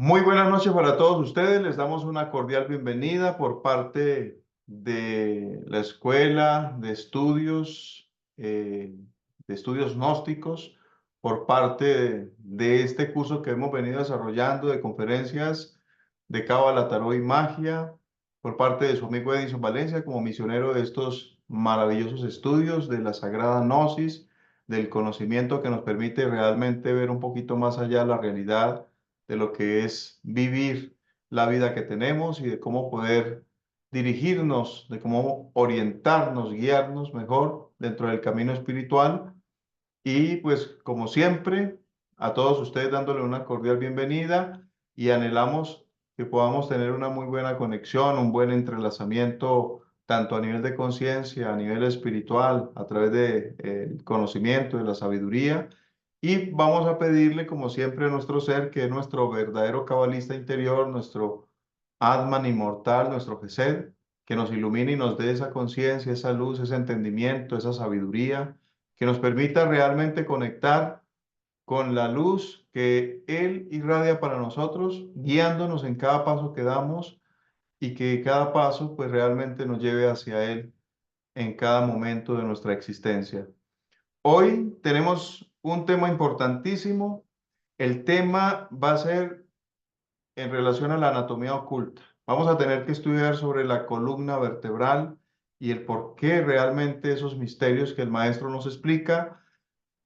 Muy buenas noches para todos ustedes. Les damos una cordial bienvenida por parte de la Escuela de Estudios Gnósticos, por parte de este curso que hemos venido desarrollando de conferencias de Cábala, Tarot y Magia, por parte de su amigo Edison Valencia como misionero de estos maravillosos estudios de la Sagrada Gnosis, del conocimiento que nos permite realmente ver un poquito más allá de la realidad de lo que es vivir la vida que tenemos y de cómo poder dirigirnos, de cómo orientarnos, guiarnos mejor dentro del camino espiritual. Y pues como siempre, a todos ustedes dándole una cordial bienvenida y anhelamos que podamos tener una muy buena conexión, un buen entrelazamiento, tanto a nivel de conciencia, a nivel espiritual, a través del conocimiento, de la sabiduría. Y vamos a pedirle, como siempre, a nuestro ser, que es nuestro verdadero cabalista interior, nuestro Atman inmortal, nuestro Gesed, que nos ilumine y nos dé esa conciencia, esa luz, ese entendimiento, esa sabiduría que nos permita realmente conectar con la luz que Él irradia para nosotros, guiándonos en cada paso que damos y que cada paso pues realmente nos lleve hacia Él en cada momento de nuestra existencia. Hoy tenemos un tema importantísimo. El tema va a ser en relación a la anatomía oculta. Vamos a tener que estudiar sobre la columna vertebral y el por qué realmente esos misterios que el maestro nos explica,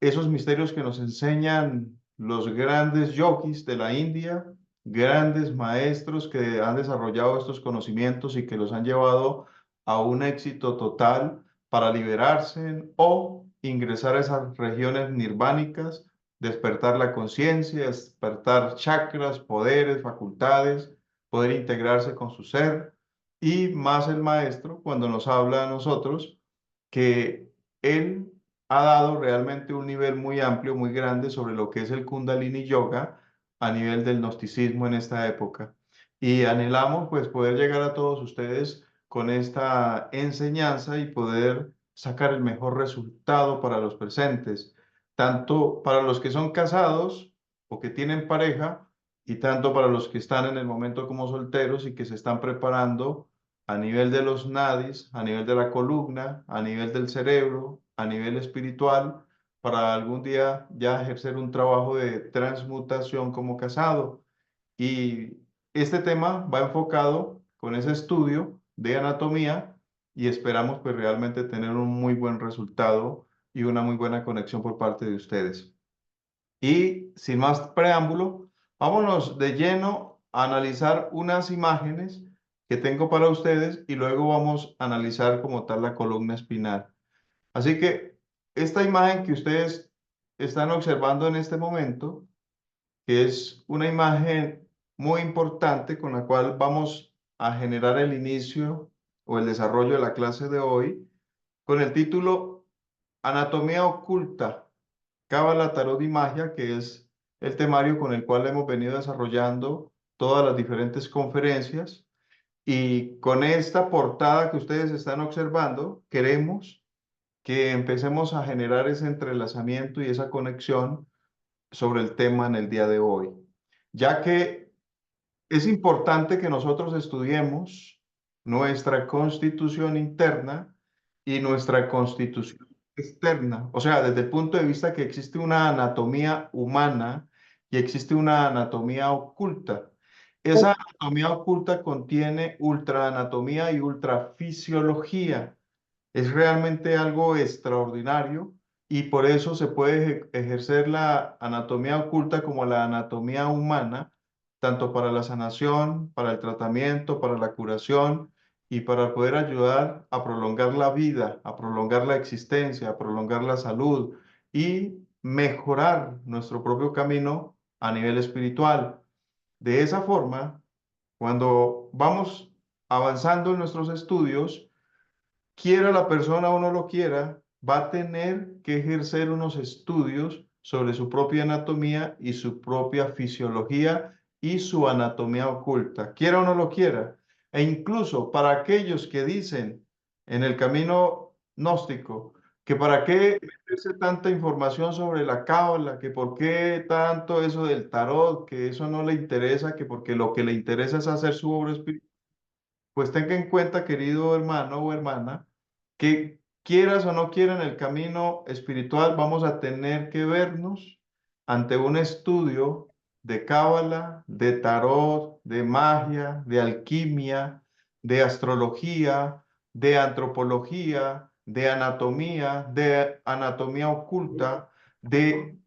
esos misterios que nos enseñan los grandes yogis de la India, grandes maestros que han desarrollado estos conocimientos y que los han llevado a un éxito total para liberarse o ingresar a esas regiones nirvánicas, despertar la conciencia, despertar chakras, poderes, facultades, poder integrarse con su ser. Y más el maestro cuando nos habla a nosotros que él ha dado realmente un nivel muy amplio, muy grande sobre lo que es el Kundalini Yoga a nivel del gnosticismo en esta época. Y anhelamos pues poder llegar a todos ustedes con esta enseñanza y poder sacar el mejor resultado para los presentes, tanto para los que son casados o que tienen pareja, y tanto para los que están en el momento como solteros y que se están preparando a nivel de los nadis, a nivel de la columna, a nivel del cerebro, a nivel espiritual, para algún día ya ejercer un trabajo de transmutación como casado. Y este tema va enfocado con ese estudio de anatomía y esperamos pues realmente tener un muy buen resultado y una muy buena conexión por parte de ustedes. Y sin más preámbulo, vámonos de lleno a analizar unas imágenes que tengo para ustedes y luego vamos a analizar como tal la columna espinal. Así que esta imagen que ustedes están observando en este momento, que es una imagen muy importante con la cual vamos a generar el inicio o el desarrollo de la clase de hoy, con el título Anatomía oculta, Cábala, Tarot y Magia, que es el temario con el cual hemos venido desarrollando todas las diferentes conferencias. Y con esta portada que ustedes están observando, queremos que empecemos a generar ese entrelazamiento y esa conexión sobre el tema en el día de hoy, ya que es importante que nosotros estudiemos nuestra constitución interna y nuestra constitución externa. O sea, desde el punto de vista que existe una anatomía humana y existe una anatomía oculta. Esa anatomía oculta contiene ultraanatomía y ultrafisiología. Es realmente algo extraordinario y por eso se puede ejercer la anatomía oculta como la anatomía humana, tanto para la sanación, para el tratamiento, para la curación y para poder ayudar a prolongar la vida, a prolongar la existencia, a prolongar la salud y mejorar nuestro propio camino a nivel espiritual. De esa forma, cuando vamos avanzando en nuestros estudios, quiera la persona o no lo quiera, va a tener que ejercer unos estudios sobre su propia anatomía y su propia fisiología y su anatomía oculta, quiera o no lo quiera. E incluso para aquellos que dicen en el camino gnóstico que para qué meterse tanta información sobre la cábala, que por qué tanto eso del tarot, que eso no le interesa, que porque lo que le interesa es hacer su obra espiritual. Pues tenga en cuenta, querido hermano o hermana, que quieras o no quieras en el camino espiritual, vamos a tener que vernos ante un estudio de cábala, de tarot, de magia, de alquimia, de astrología, de antropología, de anatomía oculta, de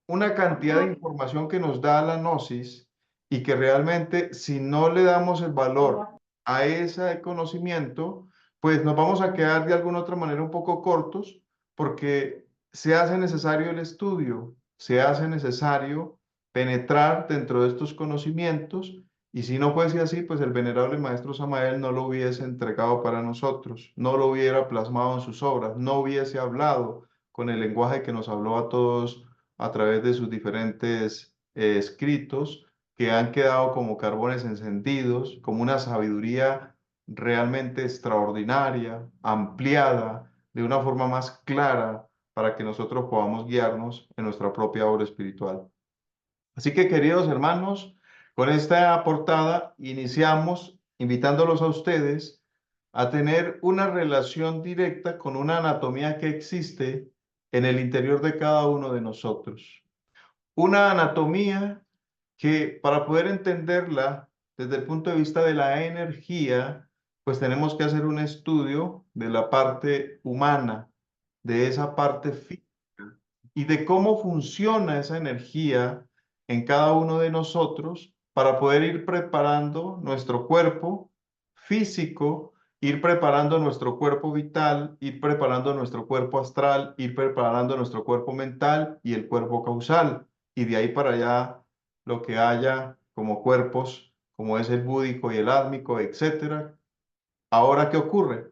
una cantidad de información que nos da la gnosis y que realmente si no le damos el valor a ese conocimiento, pues nos vamos a quedar de alguna otra manera un poco cortos porque se hace necesario el estudio, se hace necesario penetrar dentro de estos conocimientos y si no fuese así, pues el venerable maestro Samael no lo hubiese entregado para nosotros, no lo hubiera plasmado en sus obras, no hubiese hablado con el lenguaje que nos habló a todos a través de sus diferentes escritos que han quedado como carbones encendidos, como una sabiduría realmente extraordinaria, ampliada, de una forma más clara para que nosotros podamos guiarnos en nuestra propia obra espiritual. Así que, queridos hermanos, con esta portada iniciamos invitándolos a ustedes a tener una relación directa con una anatomía que existe en el interior de cada uno de nosotros. Una anatomía que para poder entenderla desde el punto de vista de la energía, pues tenemos que hacer un estudio de la parte humana, de esa parte física y de cómo funciona esa energía en cada uno de nosotros para poder ir preparando nuestro cuerpo físico, ir preparando nuestro cuerpo vital, ir preparando nuestro cuerpo astral, ir preparando nuestro cuerpo mental y el cuerpo causal. Y de ahí para allá lo que haya como cuerpos, como es el búdico y el átmico, etcétera. Ahora, ¿qué ocurre?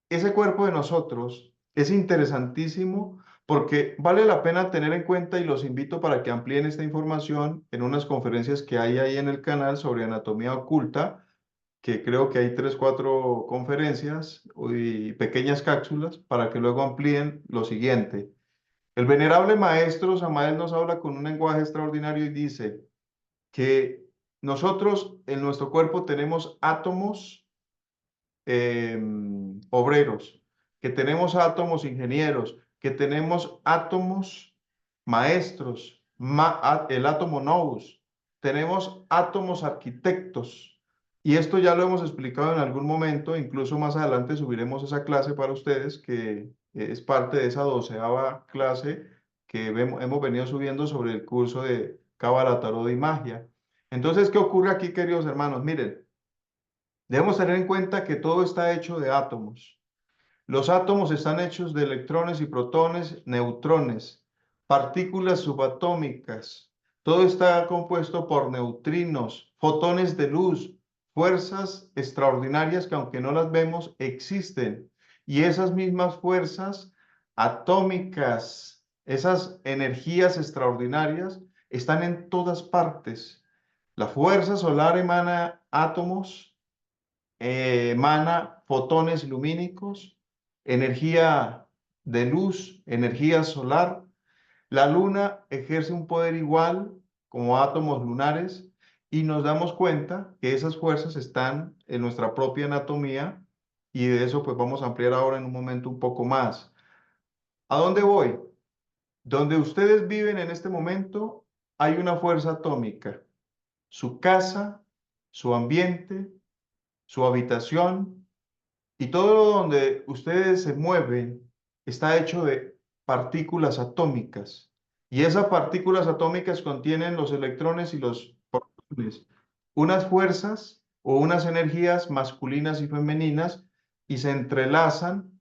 Ese cuerpo de nosotros es interesantísimo porque vale la pena tener en cuenta y los invito para que amplíen esta información en unas conferencias que hay ahí en el canal sobre anatomía oculta, que creo que hay tres, cuatro conferencias y pequeñas cápsulas para que luego amplíen lo siguiente. El venerable maestro Samael nos habla con un lenguaje extraordinario y dice que nosotros en nuestro cuerpo tenemos átomos obreros, que tenemos átomos ingenieros, que tenemos átomos maestros, el átomo nous, tenemos átomos arquitectos. Y esto ya lo hemos explicado en algún momento, incluso más adelante subiremos esa clase para ustedes, que es parte de esa 12ª clase que hemos venido subiendo sobre el curso de Cábala, Tarot y Magia. Entonces, ¿qué ocurre aquí, queridos hermanos? Miren, debemos tener en cuenta que todo está hecho de átomos. Los átomos están hechos de electrones y protones, neutrones, partículas subatómicas. Todo está compuesto por neutrinos, fotones de luz, fuerzas extraordinarias que aunque no las vemos, existen. Y esas mismas fuerzas atómicas, esas energías extraordinarias, están en todas partes. La fuerza solar emana átomos, emana fotones lumínicos, energía de luz, energía solar. La luna ejerce un poder igual como átomos lunares y nos damos cuenta que esas fuerzas están en nuestra propia anatomía y de eso pues vamos a ampliar ahora en un momento un poco más. ¿A dónde voy? Donde ustedes viven en este momento hay una fuerza atómica. Su casa, su ambiente, su habitación, y todo donde ustedes se mueven está hecho de partículas atómicas. Y esas partículas atómicas contienen los electrones y los protones, unas fuerzas o unas energías masculinas y femeninas y se entrelazan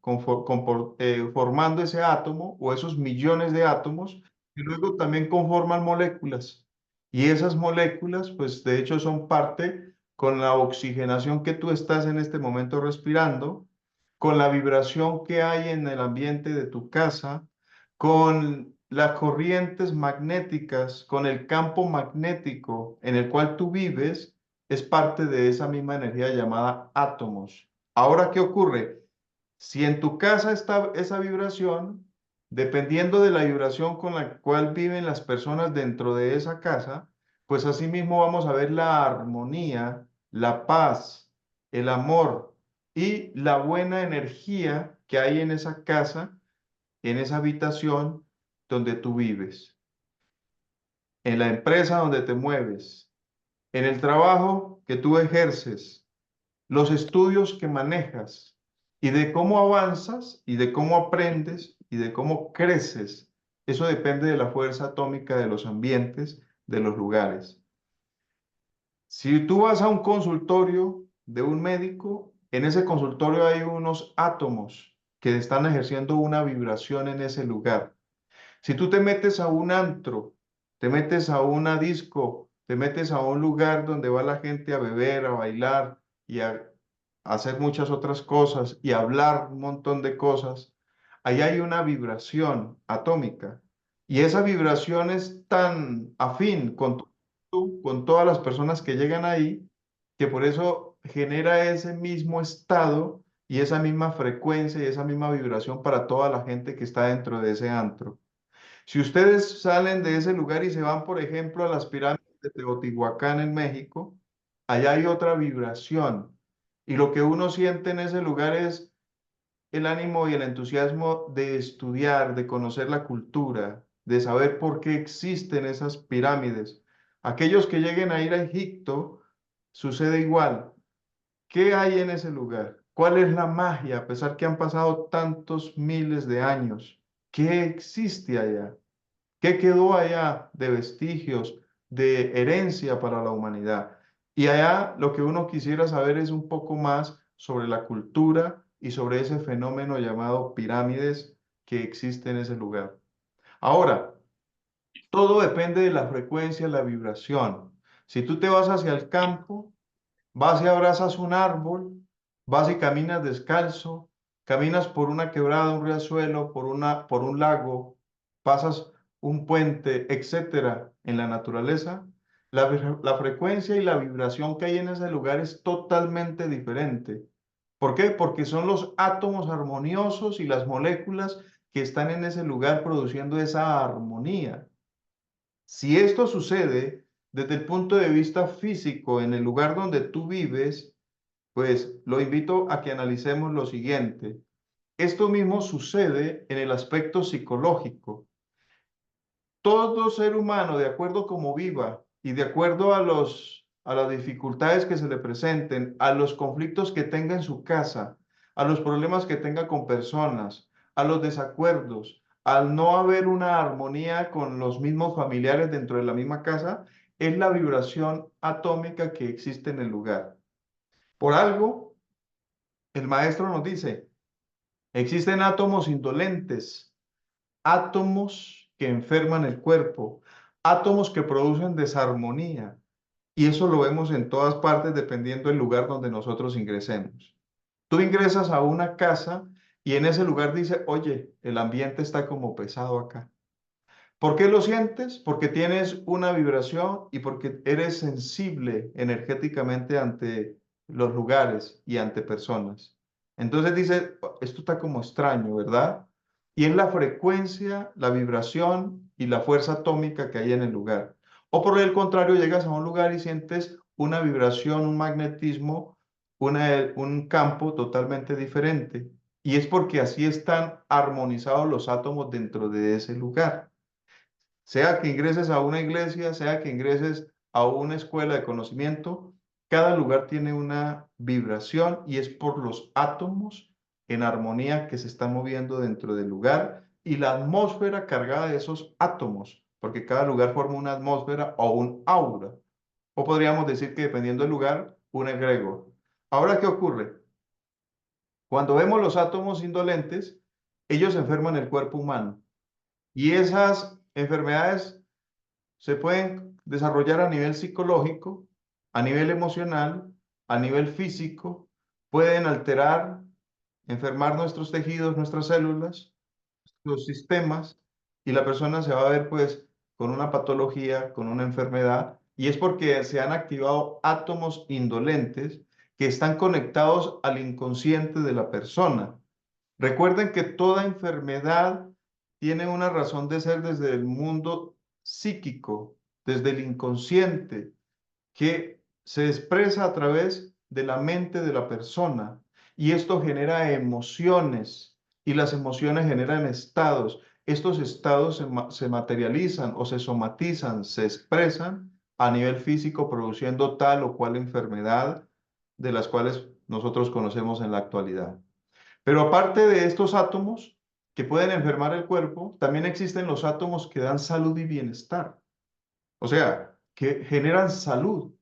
formando ese átomo o esos millones de átomos y luego también conforman moléculas. Y esas moléculas, pues de hecho son parte con la oxigenación que tú estás en este momento respirando, con la vibración que hay en el ambiente de tu casa, con las corrientes magnéticas, con el campo magnético en el cual tú vives, es parte de esa misma energía llamada átomos. Ahora, ¿qué ocurre? Si en tu casa está esa vibración, dependiendo de la vibración con la cual viven las personas dentro de esa casa, pues así mismo vamos a ver la armonía, la paz, el amor y la buena energía que hay en esa casa, en esa habitación donde tú vives, en la empresa donde te mueves, en el trabajo que tú ejerces, los estudios que manejas y de cómo avanzas y de cómo aprendes y de cómo creces. Eso depende de la fuerza atómica de los ambientes, de los lugares. Si tú vas a un consultorio de un médico, en ese consultorio hay unos átomos que están ejerciendo una vibración en ese lugar. Si tú te metes a un antro, te metes a una disco, te metes a un lugar donde va la gente a beber, a bailar y a hacer muchas otras cosas y a hablar un montón de cosas, ahí hay una vibración atómica. Y esa vibración es tan afín con todas las personas que llegan ahí, que por eso genera ese mismo estado y esa misma frecuencia y esa misma vibración para toda la gente que está dentro de ese antro. Si ustedes salen de ese lugar y se van, por ejemplo, a las pirámides de Teotihuacán en México, allá hay otra vibración. Y lo que uno siente en ese lugar es el ánimo y el entusiasmo de estudiar, de conocer la cultura, de saber por qué existen esas pirámides. Aquellos que lleguen a ir a Egipto, sucede igual. ¿Qué hay en ese lugar? ¿Cuál es la magia, a pesar que han pasado tantos miles de años? ¿Qué existe allá? ¿Qué quedó allá de vestigios, de herencia para la humanidad? Y allá lo que uno quisiera saber es un poco más sobre la cultura y sobre ese fenómeno llamado pirámides que existe en ese lugar. Ahora, todo depende de la frecuencia, la vibración. Si tú te vas hacia el campo, vas y abrazas un árbol, vas y caminas descalzo, caminas por una quebrada, un riachuelo, por un lago, pasas un puente, etcétera, en la naturaleza, la frecuencia y la vibración que hay en ese lugar es totalmente diferente. ¿Por qué? Porque son los átomos armoniosos y las moléculas que están en ese lugar produciendo esa armonía. Si esto sucede desde el punto de vista físico en el lugar donde tú vives, pues lo invito a que analicemos lo siguiente. Esto mismo sucede en el aspecto psicológico. Todo ser humano, de acuerdo como viva y de acuerdo a las dificultades que se le presenten, a los conflictos que tenga en su casa, a los problemas que tenga con personas, a los desacuerdos, al no haber una armonía con los mismos familiares dentro de la misma casa, es la vibración atómica que existe en el lugar. Por algo, el maestro nos dice, existen átomos indolentes, átomos que enferman el cuerpo, átomos que producen desarmonía. Y eso lo vemos en todas partes dependiendo del lugar donde nosotros ingresemos. Tú ingresas a una casa y en ese lugar dice, oye, el ambiente está como pesado acá. ¿Por qué lo sientes? Porque tienes una vibración y porque eres sensible energéticamente ante los lugares y ante personas. Entonces dice, esto está como extraño, ¿verdad? Y es la frecuencia, la vibración y la fuerza atómica que hay en el lugar. O por el contrario, llegas a un lugar y sientes una vibración, un magnetismo, un campo totalmente diferente. Y es porque así están armonizados los átomos dentro de ese lugar. Sea que ingreses a una iglesia, sea que ingreses a una escuela de conocimiento, cada lugar tiene una vibración y es por los átomos en armonía que se están moviendo dentro del lugar y la atmósfera cargada de esos átomos, porque cada lugar forma una atmósfera o un aura. O podríamos decir que dependiendo del lugar, un egregor. Ahora, ¿qué ocurre? Cuando vemos los átomos indolentes, ellos enferman el cuerpo humano y esas enfermedades se pueden desarrollar a nivel psicológico, a nivel emocional, a nivel físico, pueden alterar, enfermar nuestros tejidos, nuestras células, los sistemas, y la persona se va a ver pues con una patología, con una enfermedad, y es porque se han activado átomos indolentes que están conectados al inconsciente de la persona. Recuerden que toda enfermedad tiene una razón de ser desde el mundo psíquico, desde el inconsciente, que se expresa a través de la mente de la persona. Y esto genera emociones y las emociones generan estados. Estos estados se materializan o se somatizan, se expresan a nivel físico produciendo tal o cual enfermedad de las cuales nosotros conocemos en la actualidad. Pero aparte de estos átomos que pueden enfermar el cuerpo, también existen los átomos que dan salud y bienestar, o sea, que generan salud.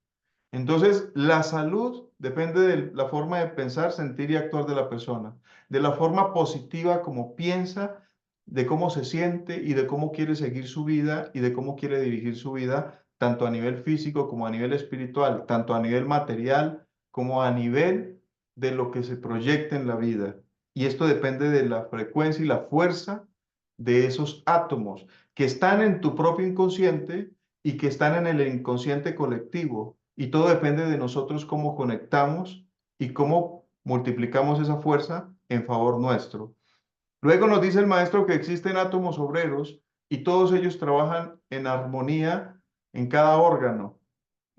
Entonces, la salud depende de la forma de pensar, sentir y actuar de la persona, de la forma positiva como piensa, de cómo se siente y de cómo quiere seguir su vida y de cómo quiere dirigir su vida, tanto a nivel físico como a nivel espiritual, tanto a nivel material como a nivel de lo que se proyecta en la vida. Y esto depende de la frecuencia y la fuerza de esos átomos que están en tu propio inconsciente y que están en el inconsciente colectivo. Y todo depende de nosotros cómo conectamos y cómo multiplicamos esa fuerza en favor nuestro. Luego nos dice el maestro que existen átomos obreros y todos ellos trabajan en armonía en cada órgano,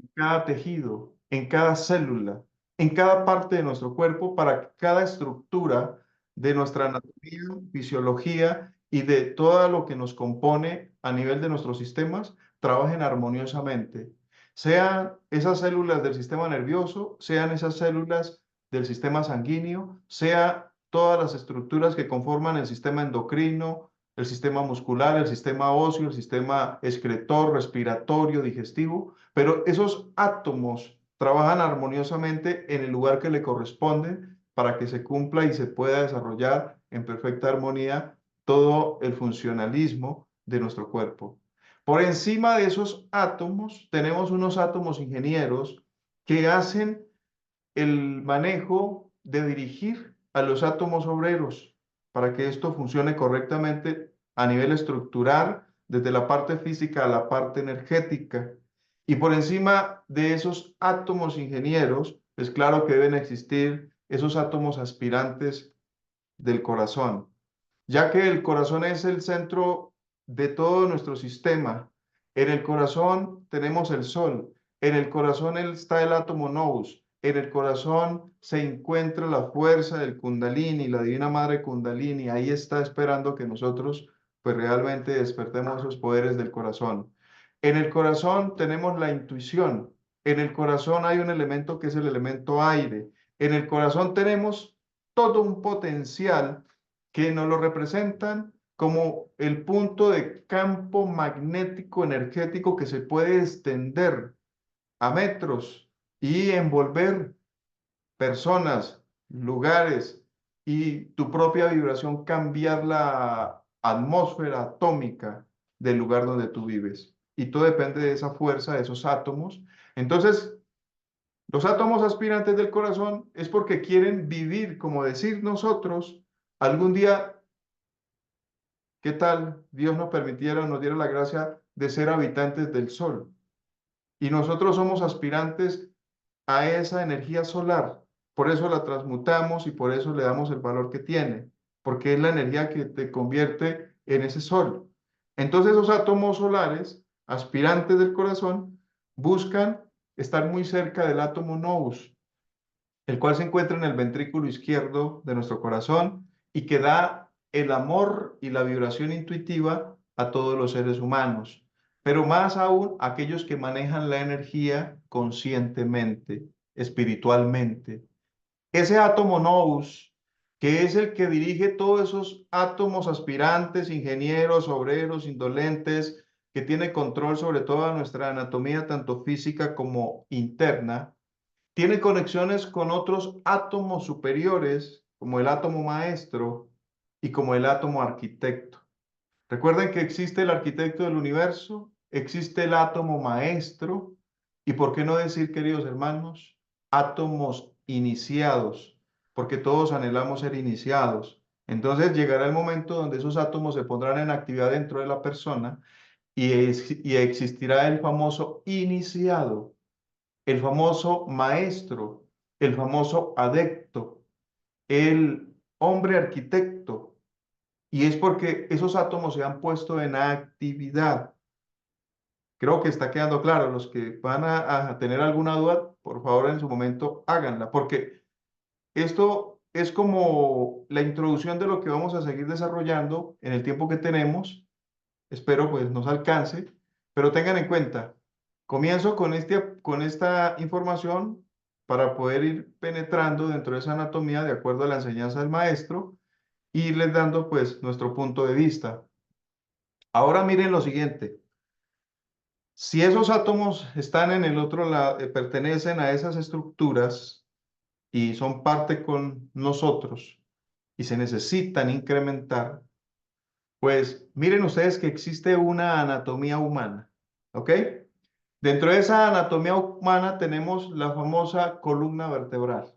en cada tejido, en cada célula, en cada parte de nuestro cuerpo para que cada estructura de nuestra anatomía, fisiología y de todo lo que nos compone a nivel de nuestros sistemas trabajen armoniosamente. Sean esas células del sistema nervioso, sean esas células del sistema sanguíneo, sea todas las estructuras que conforman el sistema endocrino, el sistema muscular, el sistema óseo, el sistema excretor, respiratorio, digestivo, pero esos átomos trabajan armoniosamente en el lugar que le corresponde para que se cumpla y se pueda desarrollar en perfecta armonía todo el funcionalismo de nuestro cuerpo. Por encima de esos átomos tenemos unos átomos ingenieros que hacen el manejo de dirigir a los átomos obreros para que esto funcione correctamente a nivel estructural, desde la parte física a la parte energética. Y por encima de esos átomos ingenieros, es claro que deben existir esos átomos aspirantes del corazón, ya que el corazón es el centro de todo nuestro sistema. En el corazón tenemos el sol, en el corazón está el átomo nous, en el corazón se encuentra la fuerza del Kundalini, la Divina Madre Kundalini, ahí está esperando que nosotros pues realmente despertemos esos poderes del corazón. En el corazón tenemos la intuición, en el corazón hay un elemento que es el elemento aire, en el corazón tenemos todo un potencial que nos lo representan como el punto de campo magnético energético que se puede extender a metros y envolver personas, lugares y tu propia vibración cambiar la atmósfera atómica del lugar donde tú vives. Y todo depende de esa fuerza, de esos átomos. Entonces, los átomos aspirantes del corazón es porque quieren vivir, como decir nosotros, algún día, ¿qué tal? Dios nos permitiera, nos diera la gracia de ser habitantes del sol. Y nosotros somos aspirantes a esa energía solar. Por eso la transmutamos y por eso le damos el valor que tiene, porque es la energía que te convierte en ese sol. Entonces esos átomos solares, aspirantes del corazón, buscan estar muy cerca del átomo nous, el cual se encuentra en el ventrículo izquierdo de nuestro corazón y que da el amor y la vibración intuitiva a todos los seres humanos, pero más aún a aquellos que manejan la energía conscientemente, espiritualmente. Ese átomo nous, que es el que dirige todos esos átomos aspirantes, ingenieros, obreros, indolentes, que tiene control sobre toda nuestra anatomía, tanto física como interna, tiene conexiones con otros átomos superiores, como el átomo maestro y como el átomo arquitecto. Recuerden que existe el arquitecto del universo, existe el átomo maestro y, ¿por qué no decir, queridos hermanos, átomos iniciados? Porque todos anhelamos ser iniciados. Entonces llegará el momento donde esos átomos se pondrán en actividad dentro de la persona y existirá el famoso iniciado, el famoso maestro, el famoso adepto, el hombre arquitecto, y es porque esos átomos se han puesto en actividad. Creo que está quedando claro. Los que van a tener alguna duda, por favor, en su momento háganla, porque esto es como la introducción de lo que vamos a seguir desarrollando en el tiempo que tenemos. Espero pues nos alcance, pero tengan en cuenta, comienzo con esta información para poder ir penetrando dentro de esa anatomía de acuerdo a la enseñanza del maestro y irles dando pues nuestro punto de vista. Ahora miren lo siguiente. Si esos átomos están en el otro lado, pertenecen a esas estructuras y son parte con nosotros y se necesitan incrementar, pues miren ustedes que existe una anatomía humana, ¿ok? Dentro de esa anatomía humana tenemos la famosa columna vertebral.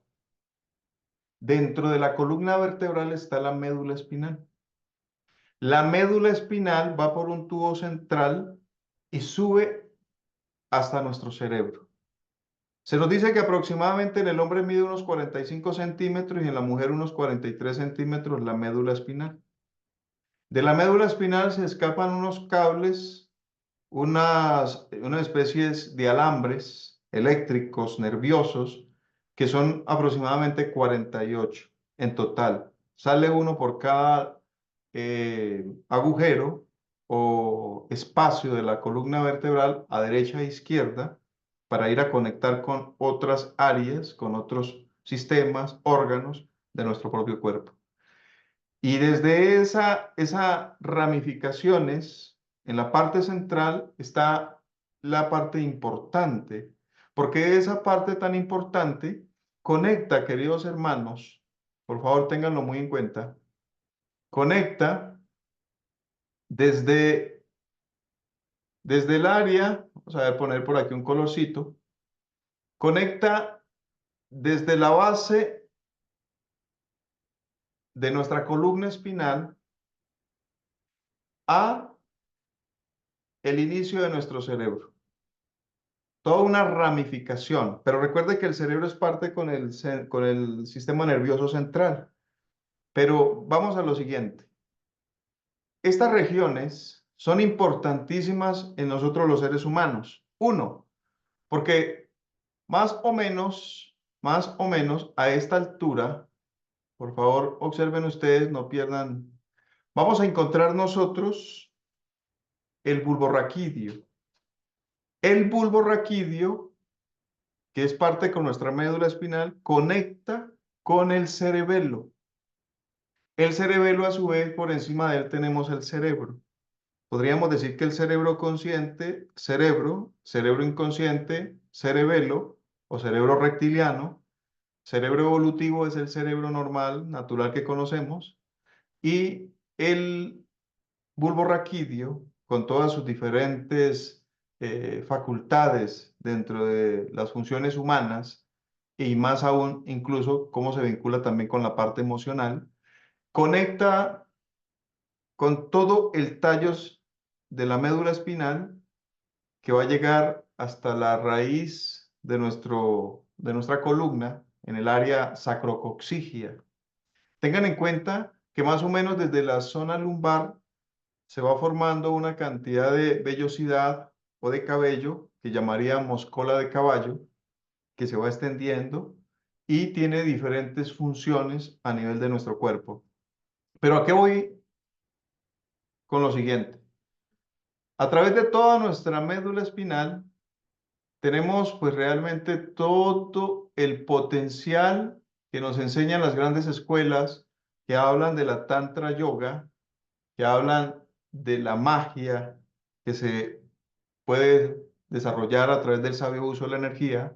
Dentro de la columna vertebral está la médula espinal. La médula espinal va por un tubo central y sube hasta nuestro cerebro. Se nos dice que aproximadamente en el hombre mide unos 45 centímetros y en la mujer unos 43 centímetros la médula espinal. De la médula espinal se escapan unos cables, unas especies de alambres eléctricos, nerviosos, que son aproximadamente 48 en total. Sale uno por cada agujero o espacio de la columna vertebral a derecha e izquierda para ir a conectar con otras áreas, con otros sistemas, órganos de nuestro propio cuerpo. Y desde esas ramificaciones, en la parte central está la parte importante, porque esa parte tan importante conecta, queridos hermanos, por favor ténganlo muy en cuenta, conecta desde, desde el área, vamos a ver, poner por aquí un colorcito, conecta desde la base de nuestra columna espinal a el inicio de nuestro cerebro. Toda una ramificación, pero recuerde que el cerebro es parte con el sistema nervioso central. Pero vamos a lo siguiente. Estas regiones son importantísimas en nosotros los seres humanos. Uno, porque más o menos a esta altura, por favor, observen ustedes, no pierdan. Vamos a encontrar nosotros el bulbo raquídeo. El bulbo raquídeo, que es parte con nuestra médula espinal, conecta con el cerebelo. El cerebelo, a su vez, por encima de él tenemos el cerebro. Podríamos decir que el cerebro consciente, cerebro inconsciente, cerebelo o cerebro reptiliano, cerebro evolutivo es el cerebro normal, natural que conocemos, y el bulbo raquídeo, con todas sus diferentes facultades dentro de las funciones humanas, y más aún incluso cómo se vincula también con la parte emocional, conecta con todo el tallo de la médula espinal que va a llegar hasta la raíz de nuestra columna en el área sacrocoxigia. Tengan en cuenta que más o menos desde la zona lumbar se va formando una cantidad de vellosidad o de cabello que llamaríamos cola de caballo, que se va extendiendo y tiene diferentes funciones a nivel de nuestro cuerpo. Pero ¿a qué voy con lo siguiente? A través de toda nuestra médula espinal tenemos pues realmente todo el potencial que nos enseñan las grandes escuelas que hablan de la Tantra Yoga, que hablan de la magia que se puede desarrollar a través del sabio uso de la energía,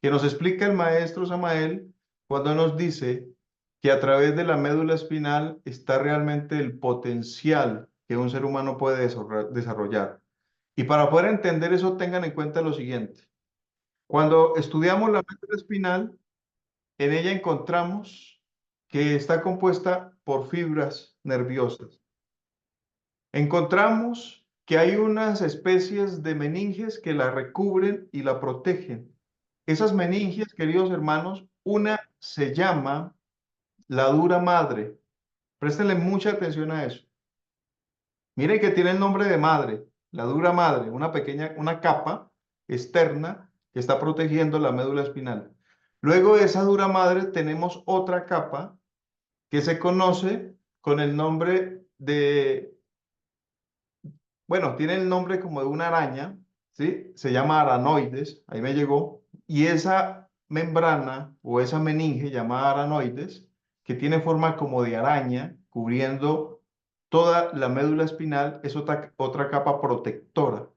que nos explica el maestro Samael cuando nos dice que a través de la médula espinal está realmente el potencial que un ser humano puede desarrollar. Y para poder entender eso, tengan en cuenta lo siguiente. Cuando estudiamos la médula espinal, en ella encontramos que está compuesta por fibras nerviosas. Encontramos que hay unas especies de meninges que la recubren y la protegen. Esas meninges, queridos hermanos, una se llama la dura madre. Préstenle mucha atención a eso. Miren que tiene el nombre de madre, la dura madre, una capa externa que está protegiendo la médula espinal. Luego de esa dura madre tenemos otra capa que se conoce con el nombre de, bueno, tiene el nombre como de una araña, ¿sí? Se llama aranoides, ahí me llegó, y esa membrana o esa meninge llamada aranoides, que tiene forma como de araña, cubriendo toda la médula espinal, es otra capa protectora.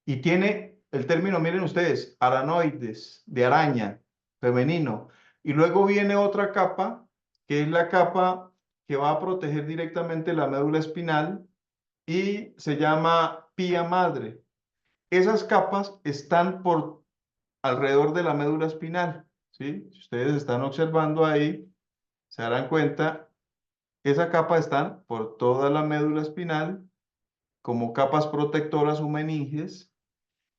Y tiene el término, miren ustedes, aranoides, de araña, femenino. Y luego viene otra capa, que es la capa que va a proteger directamente la médula espinal y se llama pía madre. Esas capas están por alrededor de la médula espinal, ¿sí? Si ustedes están observando ahí, se darán cuenta, esa capa están por toda la médula espinal como capas protectoras o meninges,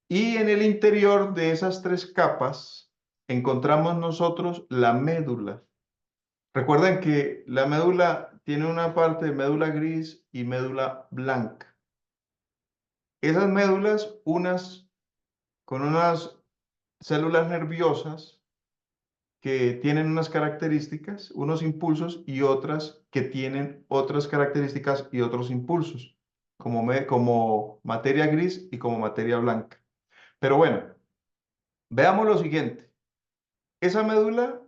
y en el interior de esas tres capas encontramos nosotros la médula. Recuerden que la médula tiene una parte de médula gris y médula blanca. Esas médulas, unas con unas células nerviosas que tienen unas características, unos impulsos, y otras que tienen otras características y otros impulsos, como materia gris y como materia blanca. Pero bueno, veamos lo siguiente. Esa médula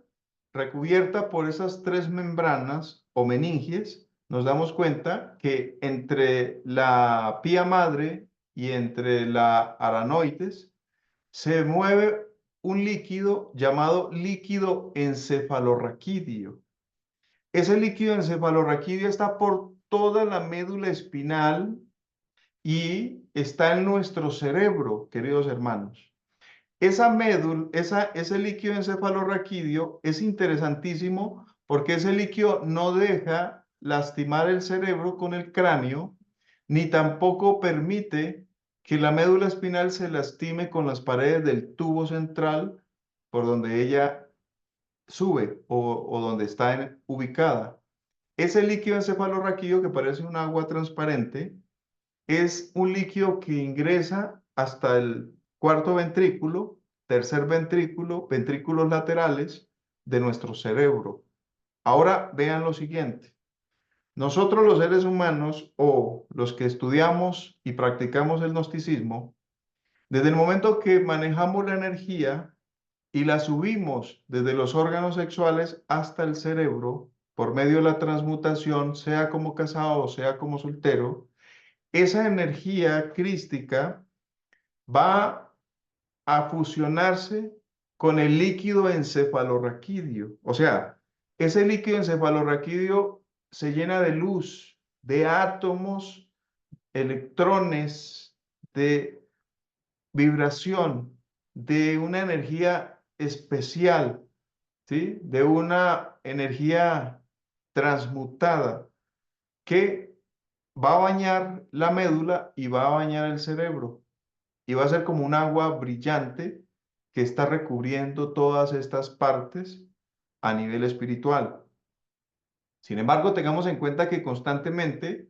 recubierta por esas tres membranas o meninges, nos damos cuenta que entre la pía madre y entre la aranoides se mueve un líquido llamado líquido encefalorraquídeo. Ese líquido encefalorraquídeo está por toda la médula espinal y está en nuestro cerebro, queridos hermanos. Ese líquido encefalorraquídeo es interesantísimo porque ese líquido no deja lastimar el cerebro con el cráneo, ni tampoco permite que la médula espinal se lastime con las paredes del tubo central por donde ella sube o donde está ubicada. Ese líquido encefalorraquídeo, que parece un agua transparente, es un líquido que ingresa hasta el cuarto ventrículo, tercer ventrículo, ventrículos laterales de nuestro cerebro. Ahora vean lo siguiente. Nosotros los seres humanos o los que estudiamos y practicamos el gnosticismo, desde el momento que manejamos la energía y la subimos desde los órganos sexuales hasta el cerebro por medio de la transmutación, sea como casado o sea como soltero, esa energía crística va a fusionarse con el líquido encefalorraquídeo. O sea, ese líquido encefalorraquídeo se llena de luz, de átomos, electrones, de vibración, de una energía especial, ¿sí? De una energía transmutada que va a bañar la médula y va a bañar el cerebro. Y va a ser como un agua brillante que está recubriendo todas estas partes a nivel espiritual. Sin embargo, tengamos en cuenta que constantemente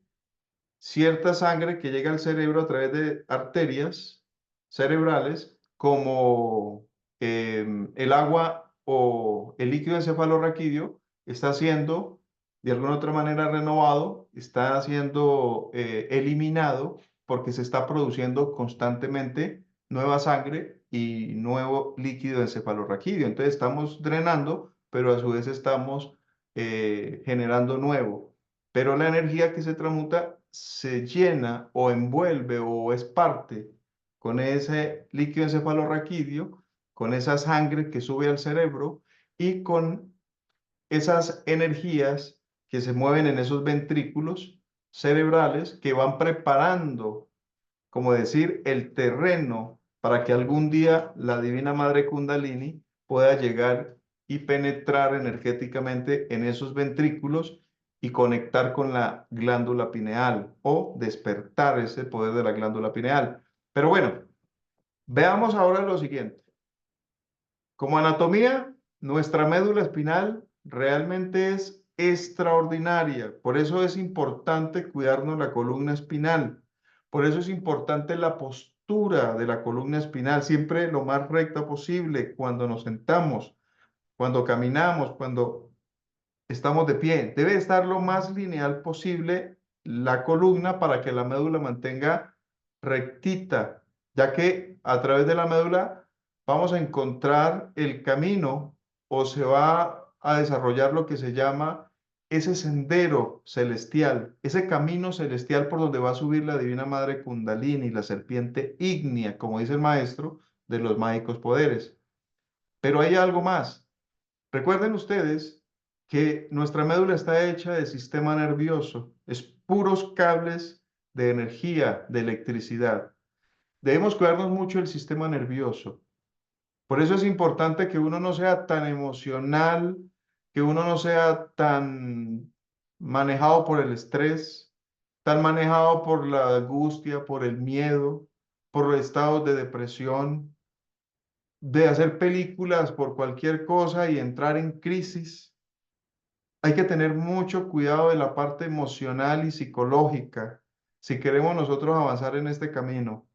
cierta sangre que llega al cerebro a través de arterias cerebrales, como el agua o el líquido encefalorraquídeo, está siendo de alguna otra manera renovado, está siendo eliminado porque se está produciendo constantemente nueva sangre y nuevo líquido encefalorraquídeo. Entonces estamos drenando, pero a su vez estamos generando nuevo. Pero la energía que se transmuta se llena o envuelve o es parte con ese líquido encefalorraquídeo, con esa sangre que sube al cerebro y con esas energías que se mueven en esos ventrículos cerebrales que van preparando, como decir, el terreno para que algún día la Divina Madre Kundalini pueda llegar y penetrar energéticamente en esos ventrículos y conectar con la glándula pineal o despertar ese poder de la glándula pineal. Pero bueno, veamos ahora lo siguiente. Como anatomía, nuestra médula espinal realmente es extraordinaria. Por eso es importante cuidarnos la columna espinal. Por eso es importante la postura de la columna espinal, siempre lo más recta posible cuando nos sentamos, cuando caminamos, cuando estamos de pie. Debe estar lo más lineal posible la columna para que la médula mantenga rectita, ya que a través de la médula vamos a encontrar el camino o se va a desarrollar lo que se llama ese sendero celestial, ese camino celestial por donde va a subir la Divina Madre Kundalini, la serpiente ígnea, como dice el maestro de los mágicos poderes. Pero hay algo más. Recuerden ustedes que nuestra médula está hecha de sistema nervioso, es puros cables de energía, de electricidad. Debemos cuidarnos mucho del sistema nervioso. Por eso es importante que uno no sea tan emocional, que uno no sea tan manejado por el estrés, tan manejado por la angustia, por el miedo, por estados de depresión, de hacer películas por cualquier cosa y entrar en crisis. Hay que tener mucho cuidado de la parte emocional y psicológica si queremos nosotros avanzar en este camino.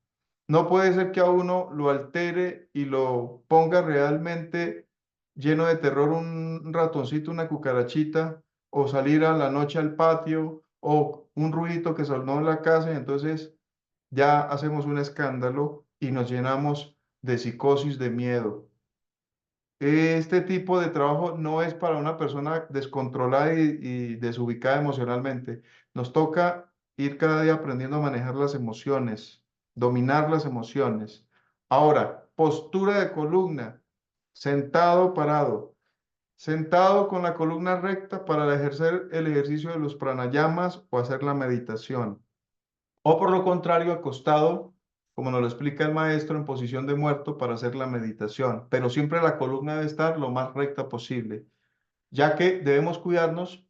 No puede ser que a uno lo altere y lo ponga realmente lleno de terror un ratoncito, una cucarachita, o salir a la noche al patio, o un ruidito que sonó en la casa y entonces ya hacemos un escándalo y nos llenamos de psicosis, de miedo. Este tipo de trabajo no es para una persona descontrolada y desubicada emocionalmente. Nos toca ir cada día aprendiendo a manejar las emociones, dominar las emociones. Ahora, postura de columna, sentado, parado. Sentado con la columna recta para ejercer el ejercicio de los pranayamas o hacer la meditación. O por lo contrario, acostado, como nos lo explica el maestro, en posición de muerto para hacer la meditación. Pero siempre la columna debe estar lo más recta posible, ya que debemos cuidarnos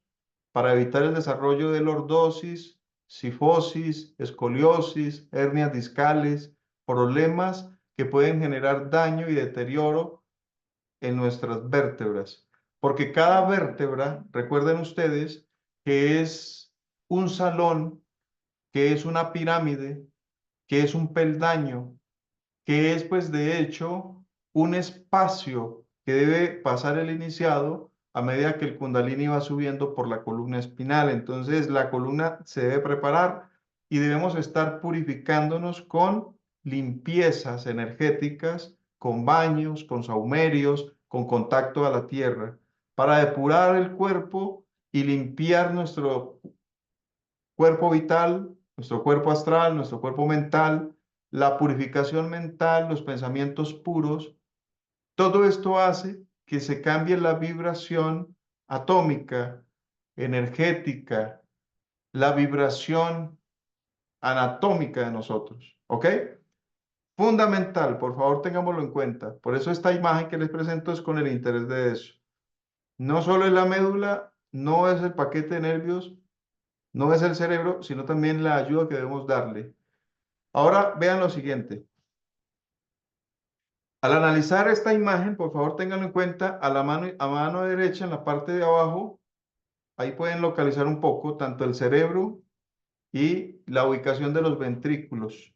para evitar el desarrollo de lordosis, cifosis, escoliosis, hernias discales, problemas que pueden generar daño y deterioro en nuestras vértebras. Porque cada vértebra, recuerden ustedes, que es un salón, que es una pirámide, que es un peldaño, que es pues de hecho un espacio que debe pasar el iniciado a medida que el Kundalini va subiendo por la columna espinal. Entonces la columna se debe preparar y debemos estar purificándonos con limpiezas energéticas, con baños, con saumerios, con contacto a la tierra, para depurar el cuerpo y limpiar nuestro cuerpo vital, nuestro cuerpo astral, nuestro cuerpo mental, la purificación mental, los pensamientos puros. Todo esto hace que se cambie la vibración atómica, energética, la vibración anatómica de nosotros. ¿Ok? Fundamental, por favor, tengámoslo en cuenta. Por eso esta imagen que les presento es con el interés de eso. No solo es la médula, no es el paquete de nervios, no es el cerebro, sino también la ayuda que debemos darle. Ahora vean lo siguiente. Al analizar esta imagen, por favor tenganlo en cuenta, a mano derecha, en la parte de abajo, ahí pueden localizar un poco tanto el cerebro y la ubicación de los ventrículos.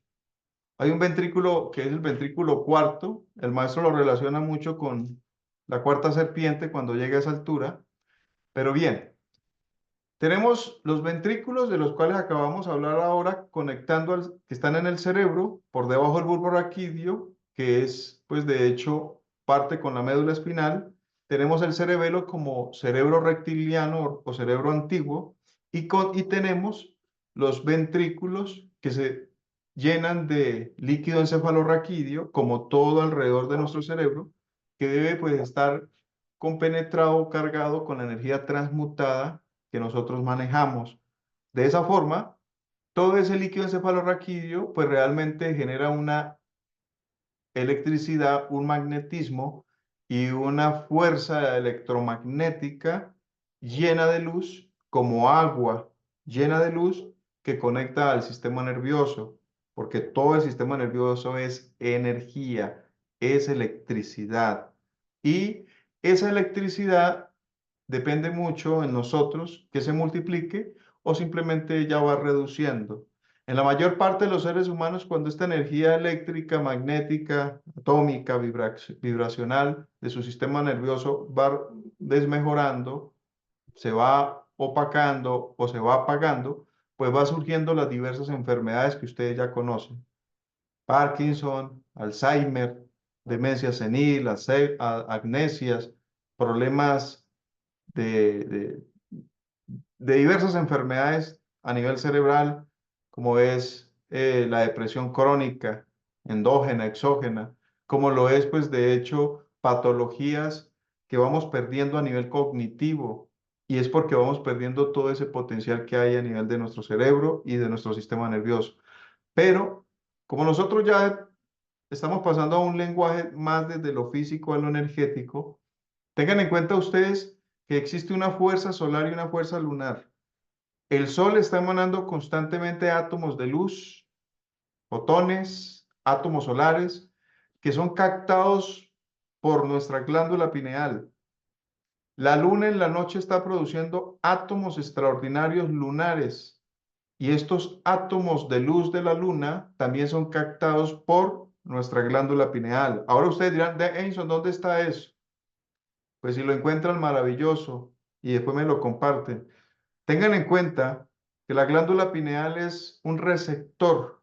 Hay un ventrículo que es el ventrículo cuarto, el maestro lo relaciona mucho con la cuarta serpiente cuando llega a esa altura, pero bien. Tenemos los ventrículos de los cuales acabamos de hablar ahora, que están en el cerebro, por debajo del bulbo raquídeo, que es, pues de hecho, parte con la médula espinal. Tenemos el cerebelo como cerebro reptiliano o cerebro antiguo, y tenemos los ventrículos que se llenan de líquido encefalorraquídeo, como todo alrededor de nuestro cerebro, que debe pues estar compenetrado, cargado con la energía transmutada que nosotros manejamos. De esa forma, todo ese líquido encefalorraquídeo pues realmente genera una electricidad, un magnetismo y una fuerza electromagnética llena de luz, como agua llena de luz que conecta al sistema nervioso, porque todo el sistema nervioso es energía, es electricidad. Y esa electricidad depende mucho en nosotros que se multiplique o simplemente ya va reduciendo. En la mayor parte de los seres humanos, cuando esta energía eléctrica, magnética, atómica, vibracional de su sistema nervioso va desmejorando, se va opacando o se va apagando, pues va surgiendo las diversas enfermedades que ustedes ya conocen. Parkinson, Alzheimer, demencia senil, amnesias, problemas de, de, de diversas enfermedades a nivel cerebral, como es la depresión crónica, endógena, exógena, como lo es, pues, de hecho, patologías que vamos perdiendo a nivel cognitivo, y es porque vamos perdiendo todo ese potencial que hay a nivel de nuestro cerebro y de nuestro sistema nervioso. Pero como nosotros ya estamos pasando a un lenguaje más desde lo físico a lo energético, tengan en cuenta ustedes que existe una fuerza solar y una fuerza lunar. El Sol está emanando constantemente átomos de luz, fotones, átomos solares, que son captados por nuestra glándula pineal. La Luna en la noche está produciendo átomos extraordinarios lunares y estos átomos de luz de la Luna también son captados por nuestra glándula pineal. Ahora ustedes dirán, Edison, ¿dónde está eso? Pues si lo encuentran, maravilloso, y después me lo comparten. Tengan en cuenta que la glándula pineal es un receptor,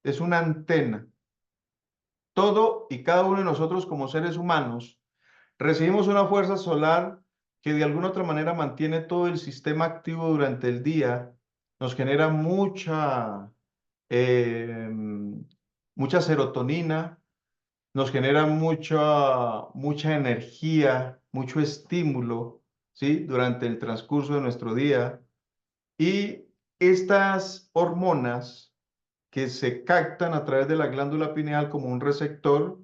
es una antena. Todo y cada uno de nosotros como seres humanos recibimos una fuerza solar que de alguna otra manera mantiene todo el sistema activo durante el día, nos genera eh, mucha serotonina, nos genera mucha energía, mucho estímulo, ¿sí? Durante el transcurso de nuestro día. Y estas hormonas que se captan a través de la glándula pineal como un receptor,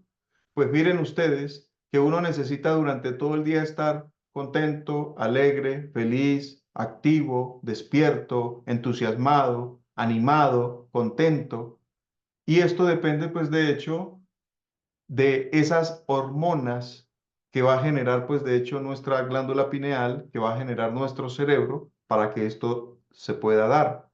pues miren ustedes que uno necesita durante todo el día estar contento, alegre, feliz, activo, despierto, entusiasmado, animado, contento. Y esto depende, pues, de hecho, de esas hormonas que va a generar, pues, de hecho, nuestra glándula pineal, que va a generar nuestro cerebro para que esto se pueda dar.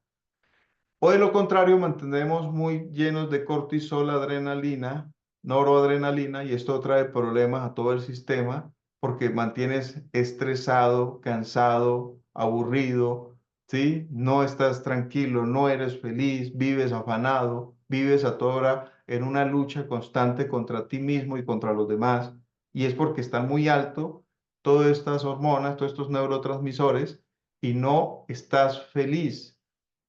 O de lo contrario, mantenemos muy llenos de cortisol, adrenalina, noradrenalina, y esto trae problemas a todo el sistema porque mantienes estresado, cansado, aburrido, ¿sí? No estás tranquilo, no eres feliz, vives afanado, vives a toda hora en una lucha constante contra ti mismo y contra los demás. Y es porque están muy alto todas estas hormonas, todos estos neurotransmisores, y no estás feliz.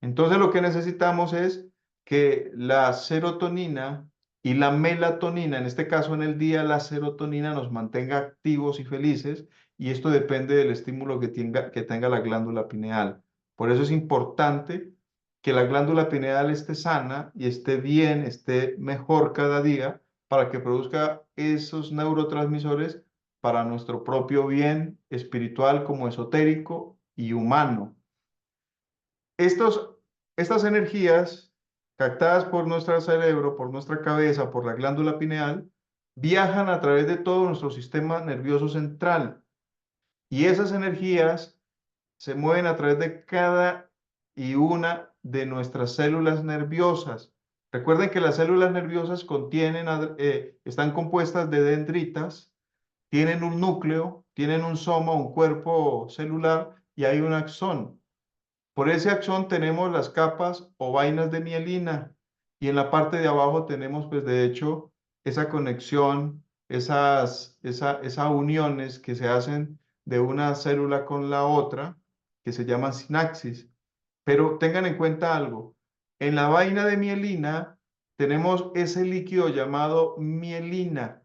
Entonces lo que necesitamos es que la serotonina y la melatonina, en este caso en el día la serotonina nos mantenga activos y felices, y esto depende del estímulo que tenga la glándula pineal. Por eso es importante que la glándula pineal esté sana y esté bien, esté mejor cada día para que produzca esos neurotransmisores para nuestro propio bien espiritual como esotérico y humano. Estos, estas energías captadas por nuestro cerebro, por nuestra cabeza, por la glándula pineal, viajan a través de todo nuestro sistema nervioso central, y esas energías se mueven a través de cada y una de nuestras células nerviosas. Recuerden que las células nerviosas están compuestas de dendritas, tienen un núcleo, tienen un soma, un cuerpo celular, y hay un axón. Por ese axón tenemos las capas o vainas de mielina, y en la parte de abajo tenemos, pues, de hecho, esa conexión, esas uniones que se hacen de una célula con la otra, que se llaman sinapsis. Pero tengan en cuenta algo, en la vaina de mielina tenemos ese líquido llamado mielina,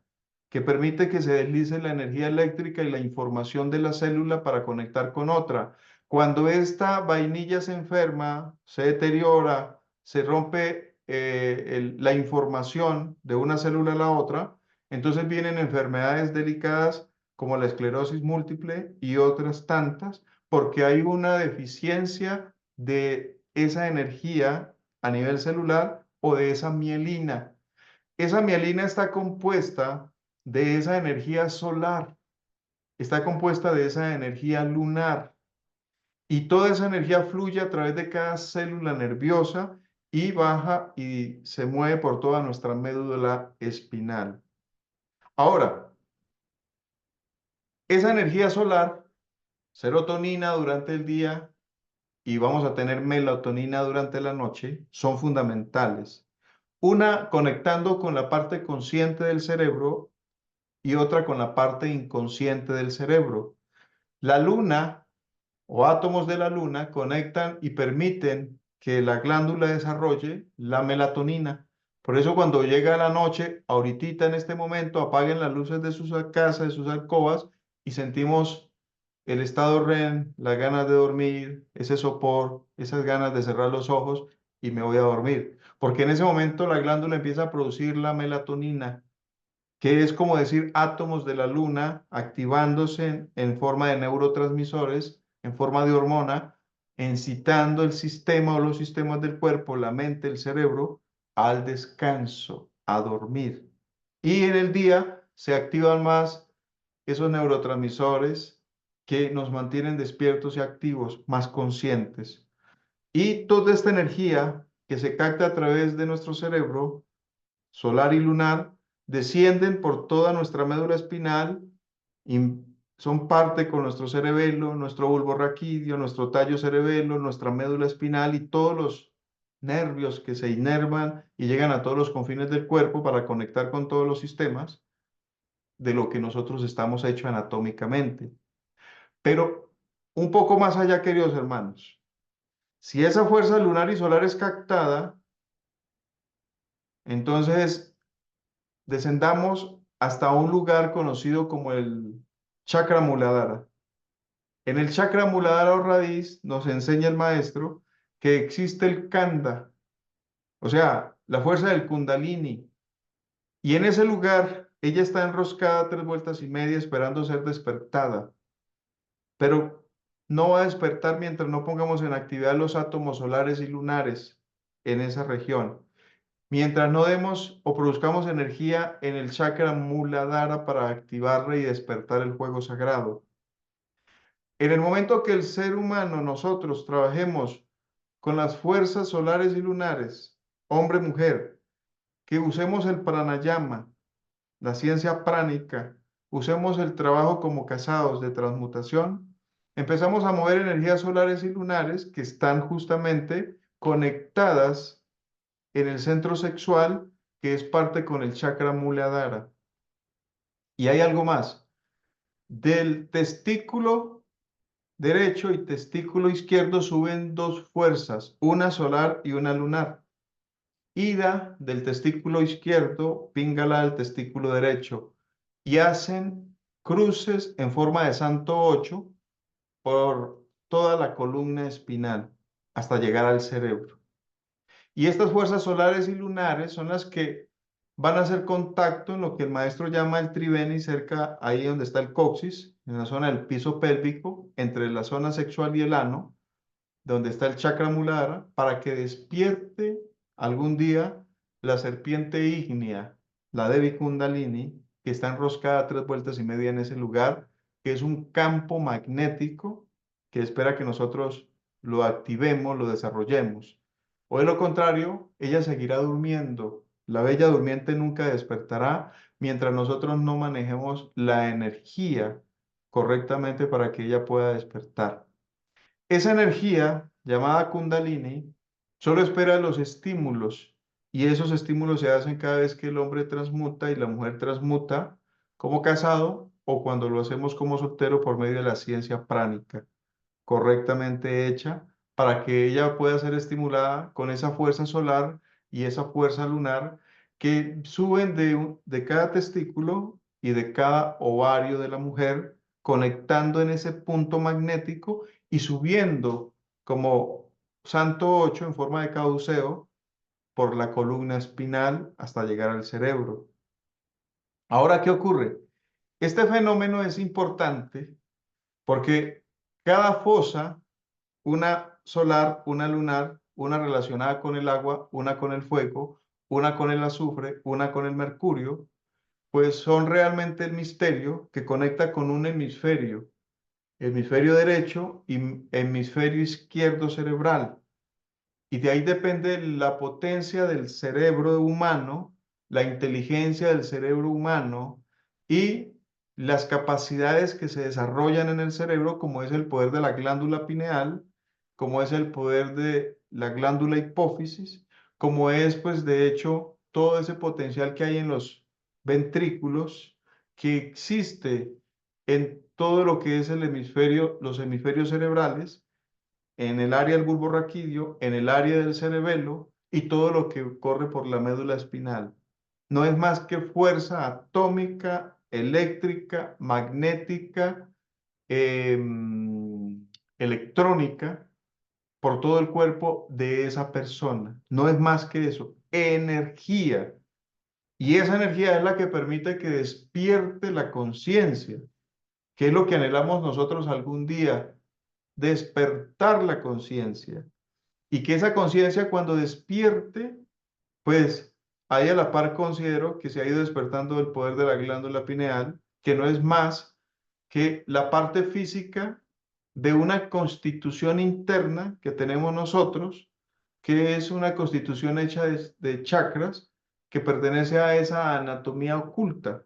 que permite que se deslice la energía eléctrica y la información de la célula para conectar con otra. Cuando esta vainilla se enferma, se deteriora, se rompe la información de una célula a la otra, entonces vienen enfermedades delicadas como la esclerosis múltiple y otras tantas, porque hay una deficiencia de esa energía a nivel celular o de esa mielina. Esa mielina está compuesta de esa energía solar. está compuesta de esa energía lunar. Y toda esa energía fluye a través de cada célula nerviosa y baja y se mueve por toda nuestra médula espinal. Ahora, esa energía solar, serotonina durante el día y vamos a tener melatonina durante la noche, son fundamentales. Una conectando con la parte consciente del cerebro y otra con la parte inconsciente del cerebro. La luna o átomos de la luna conectan y permiten que la glándula desarrolle la melatonina. Por eso cuando llega la noche, ahorita en este momento, apaguen las luces de sus casas, de sus alcobas y sentimos el estado REM, las ganas de dormir, ese sopor, esas ganas de cerrar los ojos y me voy a dormir. Porque en ese momento la glándula empieza a producir la melatonina, que es como decir átomos de la luna activándose en forma de neurotransmisores, en forma de hormona, incitando el sistema o los sistemas del cuerpo, la mente, el cerebro, al descanso, a dormir. Y en el día se activan más esos neurotransmisores que nos mantienen despiertos y activos, más conscientes. Y toda esta energía que se capta a través de nuestro cerebro solar y lunar, descienden por toda nuestra médula espinal y son parte con nuestro cerebelo, nuestro bulbo raquídeo, nuestro tallo cerebelo, nuestra médula espinal y todos los nervios que se inervan y llegan a todos los confines del cuerpo para conectar con todos los sistemas de lo que nosotros estamos hechos anatómicamente. Pero un poco más allá, queridos hermanos, si esa fuerza lunar y solar es captada, entonces descendamos hasta un lugar conocido como el Chakra Muladhara. En el Chakra Muladhara o raíz nos enseña el maestro que existe el Kanda, o sea, la fuerza del Kundalini. Y en ese lugar ella está enroscada 3 vueltas y media esperando ser despertada. Pero no va a despertar mientras no pongamos en actividad los átomos solares y lunares en esa región. Mientras no demos o produzcamos energía en el chakra Muladhara para activarla y despertar el fuego sagrado. En el momento que el ser humano, nosotros, trabajemos con las fuerzas solares y lunares, hombre, mujer, que usemos el pranayama, la ciencia pránica, usemos el trabajo como casados de transmutación, empezamos a mover energías solares y lunares que están justamente conectadas en el centro sexual, que es parte con el chakra Muladhara. Y hay algo más. Del testículo derecho y testículo izquierdo suben 2 fuerzas, una solar y una lunar. Ida del testículo izquierdo, Pingala del testículo derecho. Y hacen cruces en forma de santo 8 por toda la columna espinal hasta llegar al cerebro. Y estas fuerzas solares y lunares son las que van a hacer contacto en lo que el maestro llama el triveni, cerca ahí donde está el coxis, en la zona del piso pélvico, entre la zona sexual y el ano, donde está el chakra muladhara, para que despierte algún día la serpiente ígnea, la Devi Kundalini, que está enroscada 3 vueltas y media en ese lugar, que es un campo magnético que espera que nosotros lo activemos, lo desarrollemos. O de lo contrario, ella seguirá durmiendo. La bella durmiente nunca despertará mientras nosotros no manejemos la energía correctamente para que ella pueda despertar. Esa energía, llamada Kundalini, solo espera los estímulos y esos estímulos se hacen cada vez que el hombre transmuta y la mujer transmuta como casado o cuando lo hacemos como soltero por medio de la ciencia pránica, correctamente hecha para que ella pueda ser estimulada con esa fuerza solar y esa fuerza lunar que suben de cada testículo y de cada ovario de la mujer, conectando en ese punto magnético y subiendo como santo 8 en forma de caduceo por la columna espinal hasta llegar al cerebro. Ahora, ¿qué ocurre? Este fenómeno es importante porque cada fosa, una solar, una lunar, una relacionada con el agua, una con el fuego, una con el azufre, una con el mercurio, pues son realmente el misterio que conecta con un hemisferio derecho y hemisferio izquierdo cerebral. Y de ahí depende la potencia del cerebro humano, la inteligencia del cerebro humano y las capacidades que se desarrollan en el cerebro, como es el poder de la glándula pineal, como es el poder de la glándula hipófisis, como es, pues, de hecho, todo ese potencial que hay en los ventrículos, que existe en todo lo que es el hemisferio, los hemisferios cerebrales, en el área del bulbo raquídeo, en el área del cerebelo y todo lo que corre por la médula espinal. No es más que fuerza atómica, eléctrica, magnética, electrónica por todo el cuerpo de esa persona. No es más que eso, energía. Y esa energía es la que permite que despierte la conciencia, que es lo que anhelamos nosotros algún día, despertar la conciencia. Y que esa conciencia cuando despierte, pues ahí a la par considero que se ha ido despertando el poder de la glándula pineal, que no es más que la parte física de una constitución interna que tenemos nosotros, que es una constitución hecha de chakras que pertenece a esa anatomía oculta.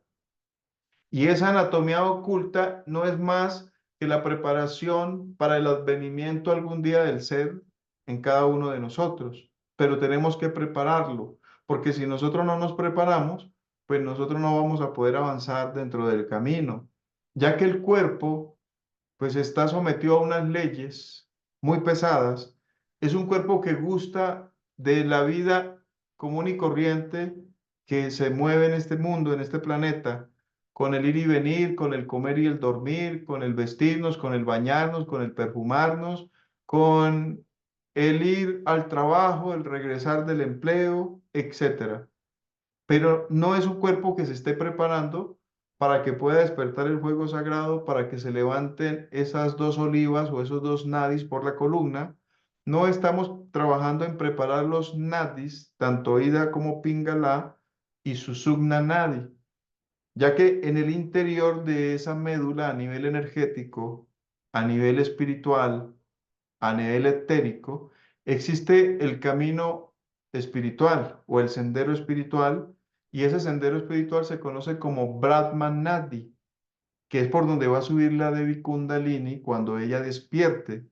Y esa anatomía oculta no es más que la preparación para el advenimiento algún día del ser en cada uno de nosotros. Pero tenemos que prepararlo, porque si nosotros no nos preparamos, pues nosotros no vamos a poder avanzar dentro del camino, ya que el cuerpo pues está sometido a unas leyes muy pesadas. Es un cuerpo que gusta de la vida común y corriente que se mueve en este mundo, en este planeta, con el ir y venir, con el comer y el dormir, con el vestirnos, con el bañarnos, con el perfumarnos, con el ir al trabajo, el regresar del empleo, etcétera. Pero no es un cuerpo que se esté preparando para que pueda despertar el fuego sagrado, para que se levanten esas dos olivas o esos dos nadis por la columna. No estamos trabajando en preparar los nadis, tanto Ida como Pingala y Susumna Nadi, ya que en el interior de esa médula a nivel energético, a nivel espiritual, a nivel etérico, existe el camino espiritual o el sendero espiritual, y ese sendero espiritual se conoce como Brahman Nadi, que es por donde va a subir la Devi Kundalini cuando ella despierte.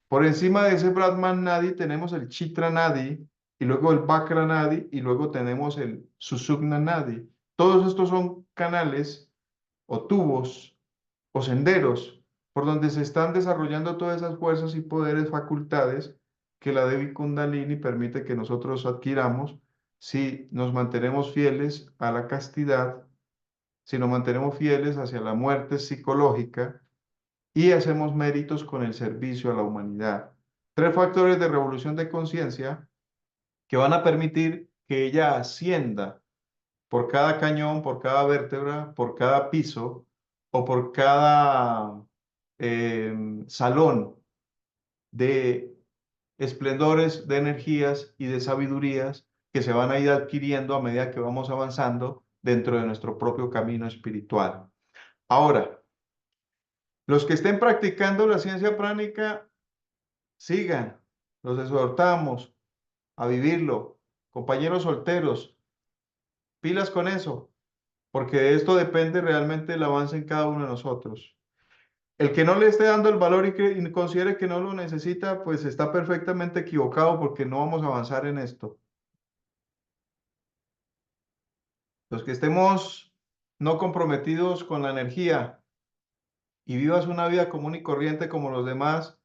Por encima de ese Brahman Nadi tenemos el Chitra Nadi, y luego el Bakra Nadi, y luego tenemos el Susukna Nadi. Todos estos son canales o tubos o senderos por donde se están desarrollando todas esas fuerzas y poderes, facultades que la Devi Kundalini permite que nosotros adquiramos si nos mantenemos fieles a la castidad, si nos mantenemos fieles hacia la muerte psicológica y hacemos méritos con el servicio a la humanidad. Tres factores de revolución de conciencia que van a permitir que ella ascienda por cada cañón, por cada vértebra, por cada piso o por cada salón de esplendores, de energías y de sabidurías que se van a ir adquiriendo a medida que vamos avanzando dentro de nuestro propio camino espiritual. Ahora, los que estén practicando la ciencia pránica, sigan, los exhortamos a vivirlo. Compañeros solteros, pilas con eso, porque de esto depende realmente el avance en cada uno de nosotros. El que no le esté dando el valor y considere que no lo necesita, pues está perfectamente equivocado porque no vamos a avanzar en esto. Los que estemos no comprometidos con la energía y vivas una vida común y corriente como los demás,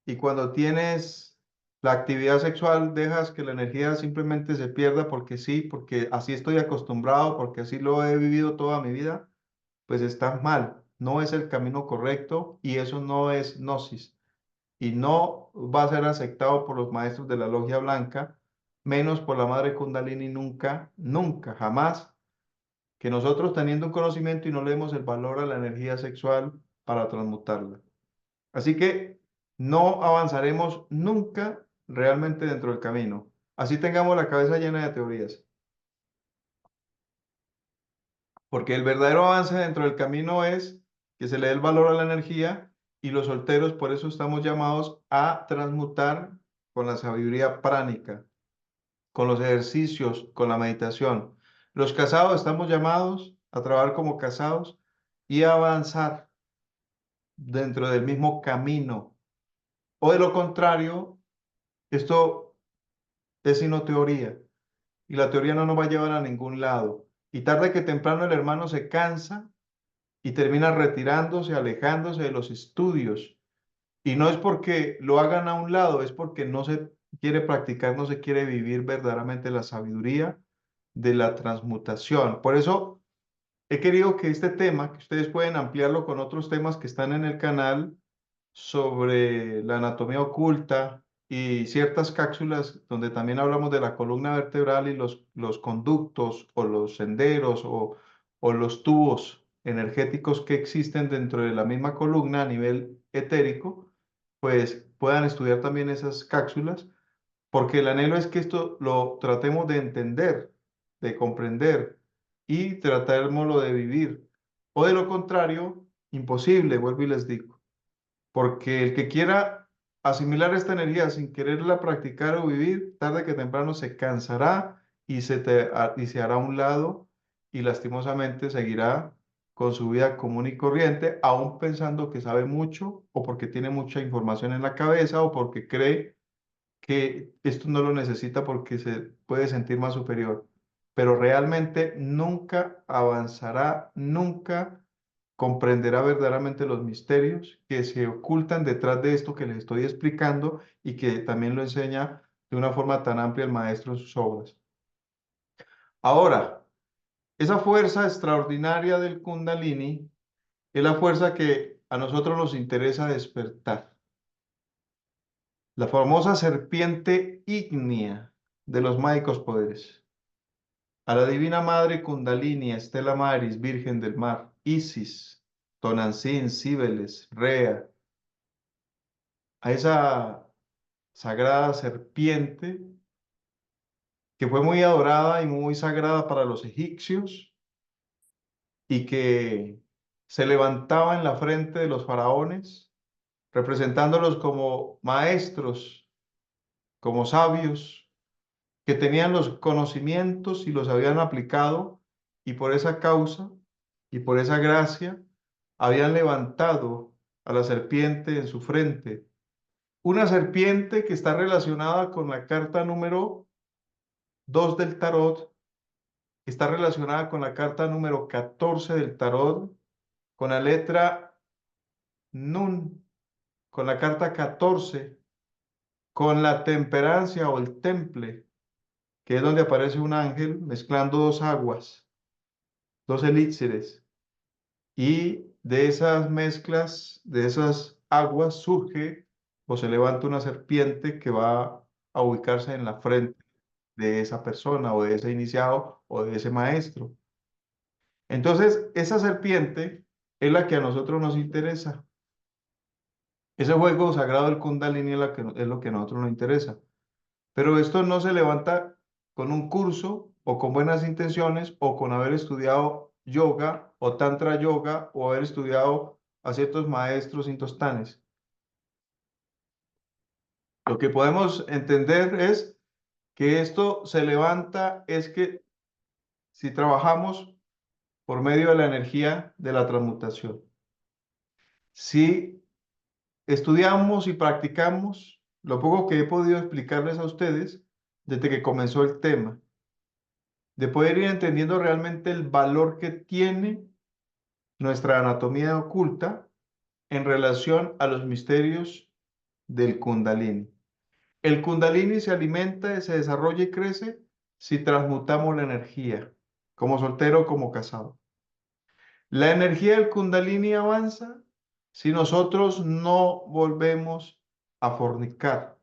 y cuando tienes la actividad sexual dejas que la energía simplemente se pierda porque sí, porque así estoy acostumbrado, porque así lo he vivido toda mi vida, pues estás mal. No es el camino correcto y eso no es gnosis. Y no va a ser aceptado por los maestros de la logia blanca, menos por la madre Kundalini nunca, nunca, jamás, que nosotros teniendo un conocimiento y no le demos el valor a la energía sexual para transmutarla. Así que no avanzaremos nunca realmente dentro del camino. Así tengamos la cabeza llena de teorías. Porque el verdadero avance dentro del camino es que se le dé el valor a la energía y los solteros por eso estamos llamados a transmutar con la sabiduría pránica, con los ejercicios, con la meditación. Los casados estamos llamados a trabajar como casados y a avanzar dentro del mismo camino. O de lo contrario, esto es sino teoría y la teoría no nos va a llevar a ningún lado. Y tarde que temprano el hermano se cansa y termina retirándose, alejándose de los estudios. Y no es porque lo hagan a un lado, es porque no se quiere practicar, no se quiere vivir verdaderamente la sabiduría de la transmutación. Por eso he querido que este tema, que ustedes pueden ampliarlo con otros temas que están en el canal sobre la anatomía oculta y ciertas cápsulas donde también hablamos de la columna vertebral y los conductos o los senderos o los tubos energéticos que existen dentro de la misma columna a nivel etérico, pues puedan estudiar también esas cápsulas, porque el anhelo es que esto lo tratemos de entender, de comprender y tratármoslo de vivir. O de lo contrario, imposible, vuelvo y les digo. Porque el que quiera asimilar esta energía sin quererla practicar o vivir, tarde que temprano se cansará y se hará a un lado y lastimosamente seguirá con su vida común y corriente, aún pensando que sabe mucho o porque tiene mucha información en la cabeza o porque cree que esto no lo necesita porque se puede sentir más superior. Pero realmente nunca avanzará, nunca comprenderá verdaderamente los misterios que se ocultan detrás de esto que les estoy explicando y que también lo enseña de una forma tan amplia el maestro en sus obras. Ahora, esa fuerza extraordinaria del Kundalini es la fuerza que a nosotros nos interesa despertar. La famosa serpiente ígnea de los mágicos poderes. A la Divina Madre Kundalini, Estela Maris, Virgen del Mar, Isis, Tonantzin, Cibeles, Rea, a esa sagrada serpiente que fue muy adorada y muy sagrada para los egipcios y que se levantaba en la frente de los faraones, representándolos como maestros, como sabios, que tenían los conocimientos y los habían aplicado y por esa causa y por esa gracia habían levantado a la serpiente en su frente. Una serpiente que está relacionada con la carta número 2 del tarot, está relacionada con la carta número 14 del tarot, con la letra Nun, con la carta 14, con la temperancia o el temple, que es donde aparece un ángel mezclando dos aguas, dos elixires, y de esas mezclas, de esas aguas, surge o se levanta una serpiente que va a ubicarse en la frente de esa persona o de ese iniciado o de ese maestro. Entonces, esa serpiente es la que a nosotros nos interesa. Ese juego sagrado del Kundalini es lo que a nosotros nos interesa. Pero esto no se levanta con un curso o con buenas intenciones o con haber estudiado yoga o tantra yoga o haber estudiado a ciertos maestros intostanes. Lo que podemos entender es que esto se levanta es que si trabajamos por medio de la energía de la transmutación. Si estudiamos y practicamos lo poco que he podido explicarles a ustedes desde que comenzó el tema, de poder ir entendiendo realmente el valor que tiene nuestra anatomía oculta en relación a los misterios del Kundalini. El Kundalini se alimenta, se desarrolla y crece si transmutamos la energía, como soltero o como casado. La energía del Kundalini avanza si nosotros no volvemos a fornicar,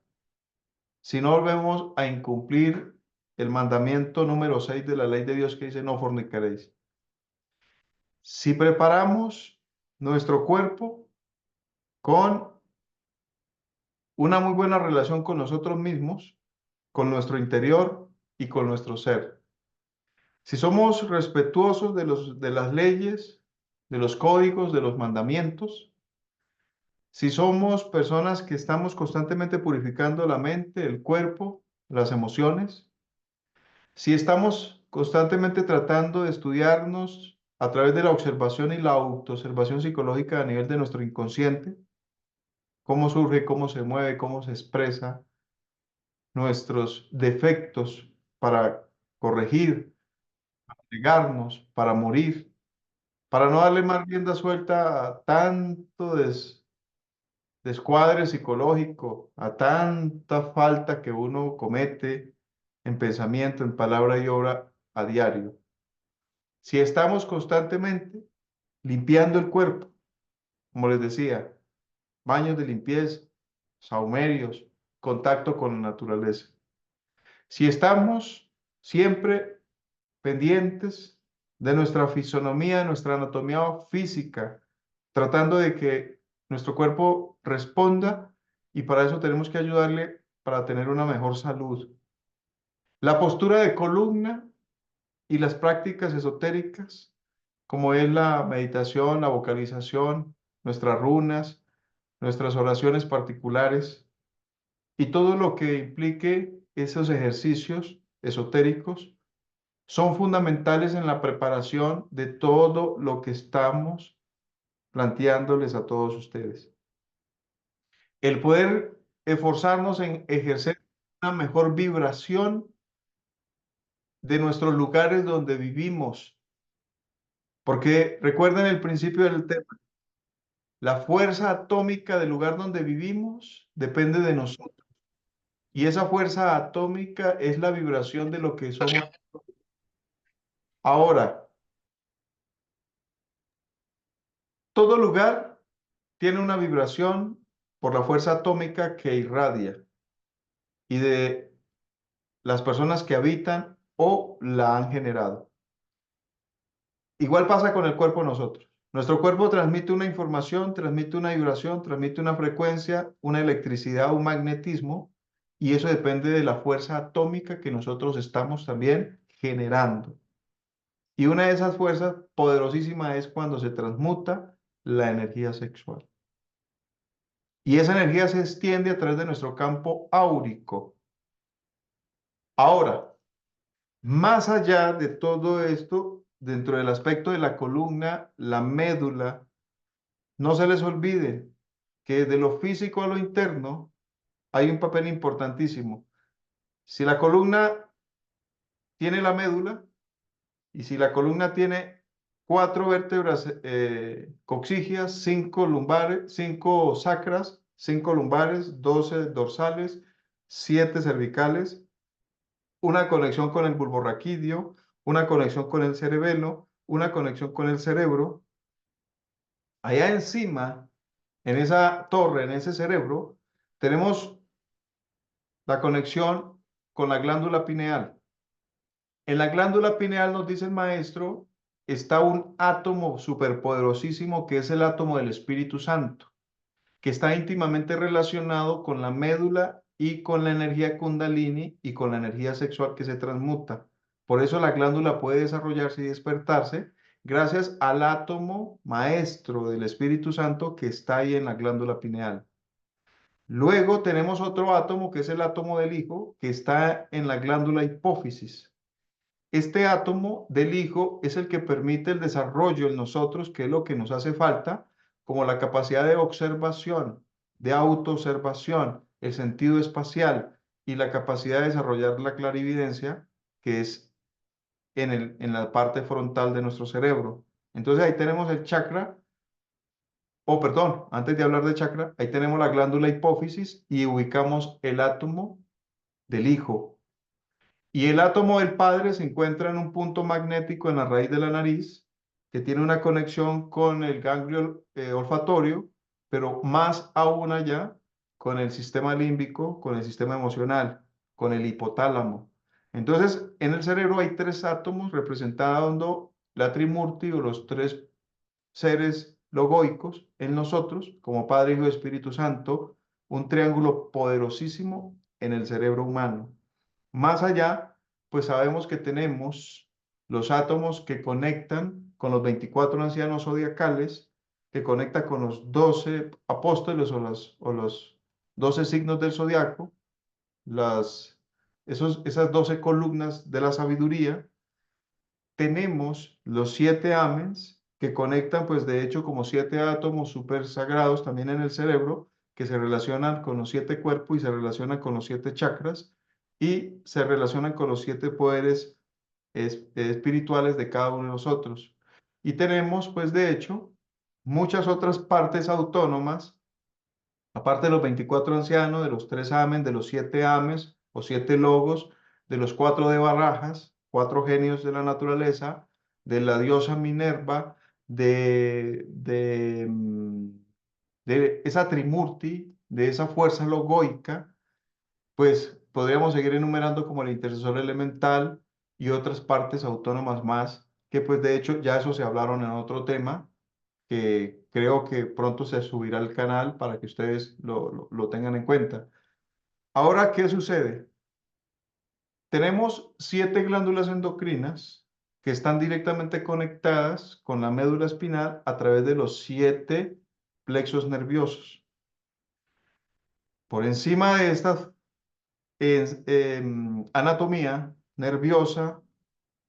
si no volvemos a incumplir el mandamiento número 6 de la ley de Dios que dice no fornicaréis. Si preparamos nuestro cuerpo con una muy buena relación con nosotros mismos, con nuestro interior y con nuestro ser. Si somos respetuosos de las leyes, de los códigos, de los mandamientos, si somos personas que estamos constantemente purificando la mente, el cuerpo, las emociones, si estamos constantemente tratando de estudiarnos a través de la observación y la autoobservación psicológica a nivel de nuestro inconsciente, cómo surge, cómo se mueve, cómo se expresa, nuestros defectos para corregir, negarnos, para morir, para no darle más rienda suelta a tanto descuadre psicológico, a tanta falta que uno comete en pensamiento, en palabra y obra a diario. Si estamos constantemente limpiando el cuerpo, como les decía, baños de limpieza, saumerios, contacto con la naturaleza. Si estamos siempre pendientes de nuestra fisonomía, de nuestra anatomía física, tratando de que nuestro cuerpo responda y para eso tenemos que ayudarle para tener una mejor salud. La postura de columna y las prácticas esotéricas, como es la meditación, la vocalización, nuestras runas, nuestras oraciones particulares y todo lo que implique esos ejercicios esotéricos, son fundamentales en la preparación de todo lo que estamos planteándoles a todos ustedes. El poder esforzarnos en ejercer una mejor vibración de nuestros lugares donde vivimos, porque recuerden el principio del tema, la fuerza atómica del lugar donde vivimos depende de nosotros. Y esa fuerza atómica es la vibración de lo que somos ahora. Todo lugar tiene una vibración por la fuerza atómica que irradia y de las personas que habitan o la han generado. Igual pasa con el cuerpo nosotros. Nuestro cuerpo transmite una información, transmite una vibración, transmite una frecuencia, una electricidad, un magnetismo, y eso depende de la fuerza atómica que nosotros estamos también generando. Y una de esas fuerzas poderosísimas es cuando se transmuta la energía sexual. Y esa energía se extiende a través de nuestro campo áurico. Ahora, más allá de todo esto, dentro del aspecto de la columna, la médula, no se les olvide que de lo físico a lo interno hay un papel importantísimo. Si la columna tiene la médula y si la columna tiene 4 vértebras coxígeas, 5 lumbares, 5 sacras, 5 lumbares, 12 dorsales, 7 cervicales, una conexión con el bulbo raquídeo, una conexión con el cerebelo, una conexión con el cerebro. Allá encima, en esa torre, en ese cerebro, tenemos la conexión con la glándula pineal. En la glándula pineal, nos dice el maestro, está un átomo superpoderosísimo que es el átomo del Espíritu Santo, que está íntimamente relacionado con la médula y con la energía kundalini y con la energía sexual que se transmuta. Por eso la glándula puede desarrollarse y despertarse gracias al átomo maestro del Espíritu Santo que está ahí en la glándula pineal. Luego tenemos otro átomo que es el átomo del hijo que está en la glándula hipófisis. Este átomo del hijo es el que permite el desarrollo en nosotros, que es lo que nos hace falta, como la capacidad de observación, de autoobservación, el sentido espacial y la capacidad de desarrollar la clarividencia, que es en la parte frontal de nuestro cerebro. Entonces ahí tenemos el chakra, o perdón, antes de hablar de chakra, ahí tenemos la glándula hipófisis y ubicamos el átomo del hijo. Y el átomo del padre se encuentra en un punto magnético en la raíz de la nariz, que tiene una conexión con el ganglio olfatorio, pero más aún allá con el sistema límbico, con el sistema emocional, con el hipotálamo. Entonces, en el cerebro hay 3 átomos representando la Trimurti o los 3 seres logoicos en nosotros, como Padre, Hijo y Espíritu Santo, un triángulo poderosísimo en el cerebro humano. Más allá, pues sabemos que tenemos los átomos que conectan con los 24 ancianos zodiacales, que conecta con los 12 apóstoles o los 12 signos del zodiaco, esas 12 columnas de la sabiduría. Tenemos los 7 amens que conectan, pues de hecho, como 7 átomos súper sagrados también en el cerebro, que se relacionan con los 7 cuerpos y se relacionan con los 7 chakras y se relacionan con los 7 poderes espirituales de cada uno de nosotros. Y tenemos, pues de hecho, muchas otras partes autónomas, aparte de los 24 ancianos, de los 3 amen, de los 7 ames o 7 logos, de los 4 de barajas, 4 genios de la naturaleza, de la diosa Minerva, de esa Trimurti, de esa fuerza logoica, pues podríamos seguir enumerando como el intercesor elemental y otras partes autónomas más, que pues de hecho ya eso se hablaron en otro tema, que creo que pronto se subirá al canal para que ustedes lo tengan en cuenta. Ahora, ¿qué sucede? Tenemos 7 glándulas endocrinas que están directamente conectadas con la médula espinal a través de los 7 plexos nerviosos. Por encima de esta anatomía nerviosa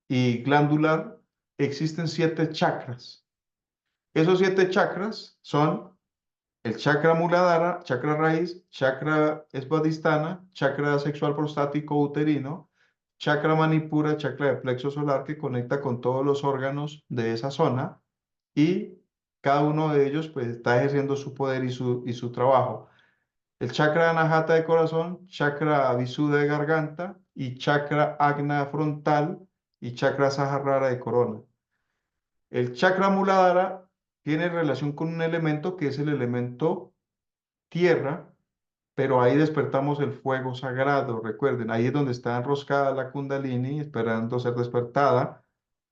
y glandular existen 7 chakras. Esos 7 chakras son el chakra muladhara, chakra raíz, chakra esvadhisthana, chakra sexual prostático uterino, chakra manipura, chakra de plexo solar que conecta con todos los órganos de esa zona y cada uno de ellos pues está ejerciendo su poder y su trabajo. El chakra anahata de corazón, chakra visuddha de garganta y chakra agna frontal y chakra sahasrara de corona. El chakra muladhara tiene relación con un elemento que es el elemento tierra, pero ahí despertamos el fuego sagrado, recuerden, ahí es donde está enroscada la Kundalini esperando ser despertada.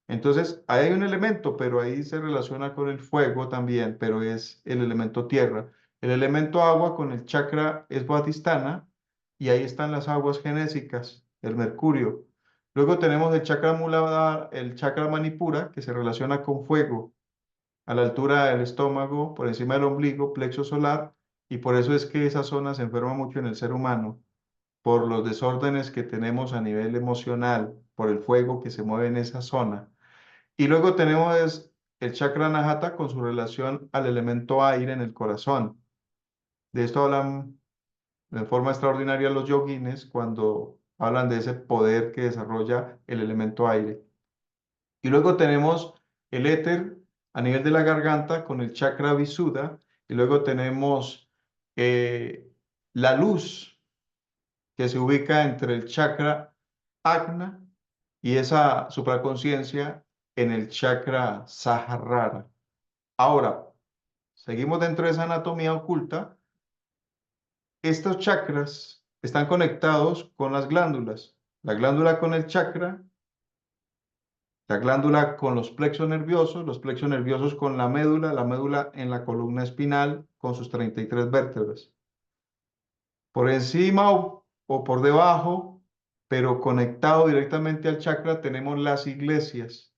Entonces, ahí hay un elemento, pero ahí se relaciona con el fuego también, pero es el elemento tierra. El elemento agua con el chakra es Svadhisthana y ahí están las aguas genésicas, el mercurio. Luego tenemos el chakra Muladhara, el chakra Manipura, que se relaciona con fuego a la altura del estómago, por encima del ombligo, plexo solar, y por eso es que esa zona se enferma mucho en el ser humano, por los desórdenes que tenemos a nivel emocional, por el fuego que se mueve en esa zona. Y luego tenemos el chakra Anahata con su relación al elemento aire en el corazón. De esto hablan de forma extraordinaria los yogines cuando hablan de ese poder que desarrolla el elemento aire. Y luego tenemos el éter a nivel de la garganta con el chakra visuddha. Y luego tenemos eh, la luz que se ubica entre el chakra ajna y esa supraconciencia en el chakra sahasrara. Ahora, seguimos dentro de esa anatomía oculta. Estos chakras están conectados con las glándulas. La glándula con el chakra, la glándula con los plexos nerviosos con la médula en la columna espinal con sus 33 vértebras. Por encima o por debajo, pero conectado directamente al chakra, tenemos las iglesias.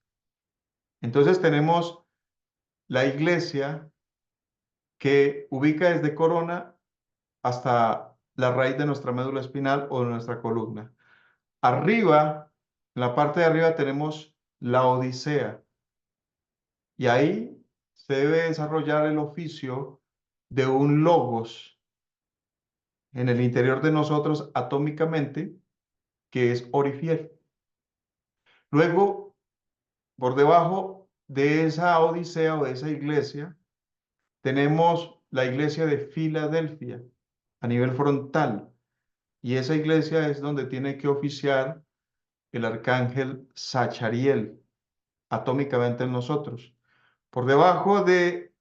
Entonces tenemos la iglesia que ubica desde corona hasta la raíz de nuestra médula espinal o de nuestra columna. Arriba, en la parte de arriba tenemos la Odisea. Y ahí se debe desarrollar el oficio de un logos en el interior de nosotros atómicamente, que es Orifiel. Luego, por debajo de esa odisea o de esa iglesia, tenemos la iglesia de Filadelfia a nivel frontal. Y esa iglesia es donde tiene que oficiar el arcángel Sachariel atómicamente en nosotros. Por debajo de,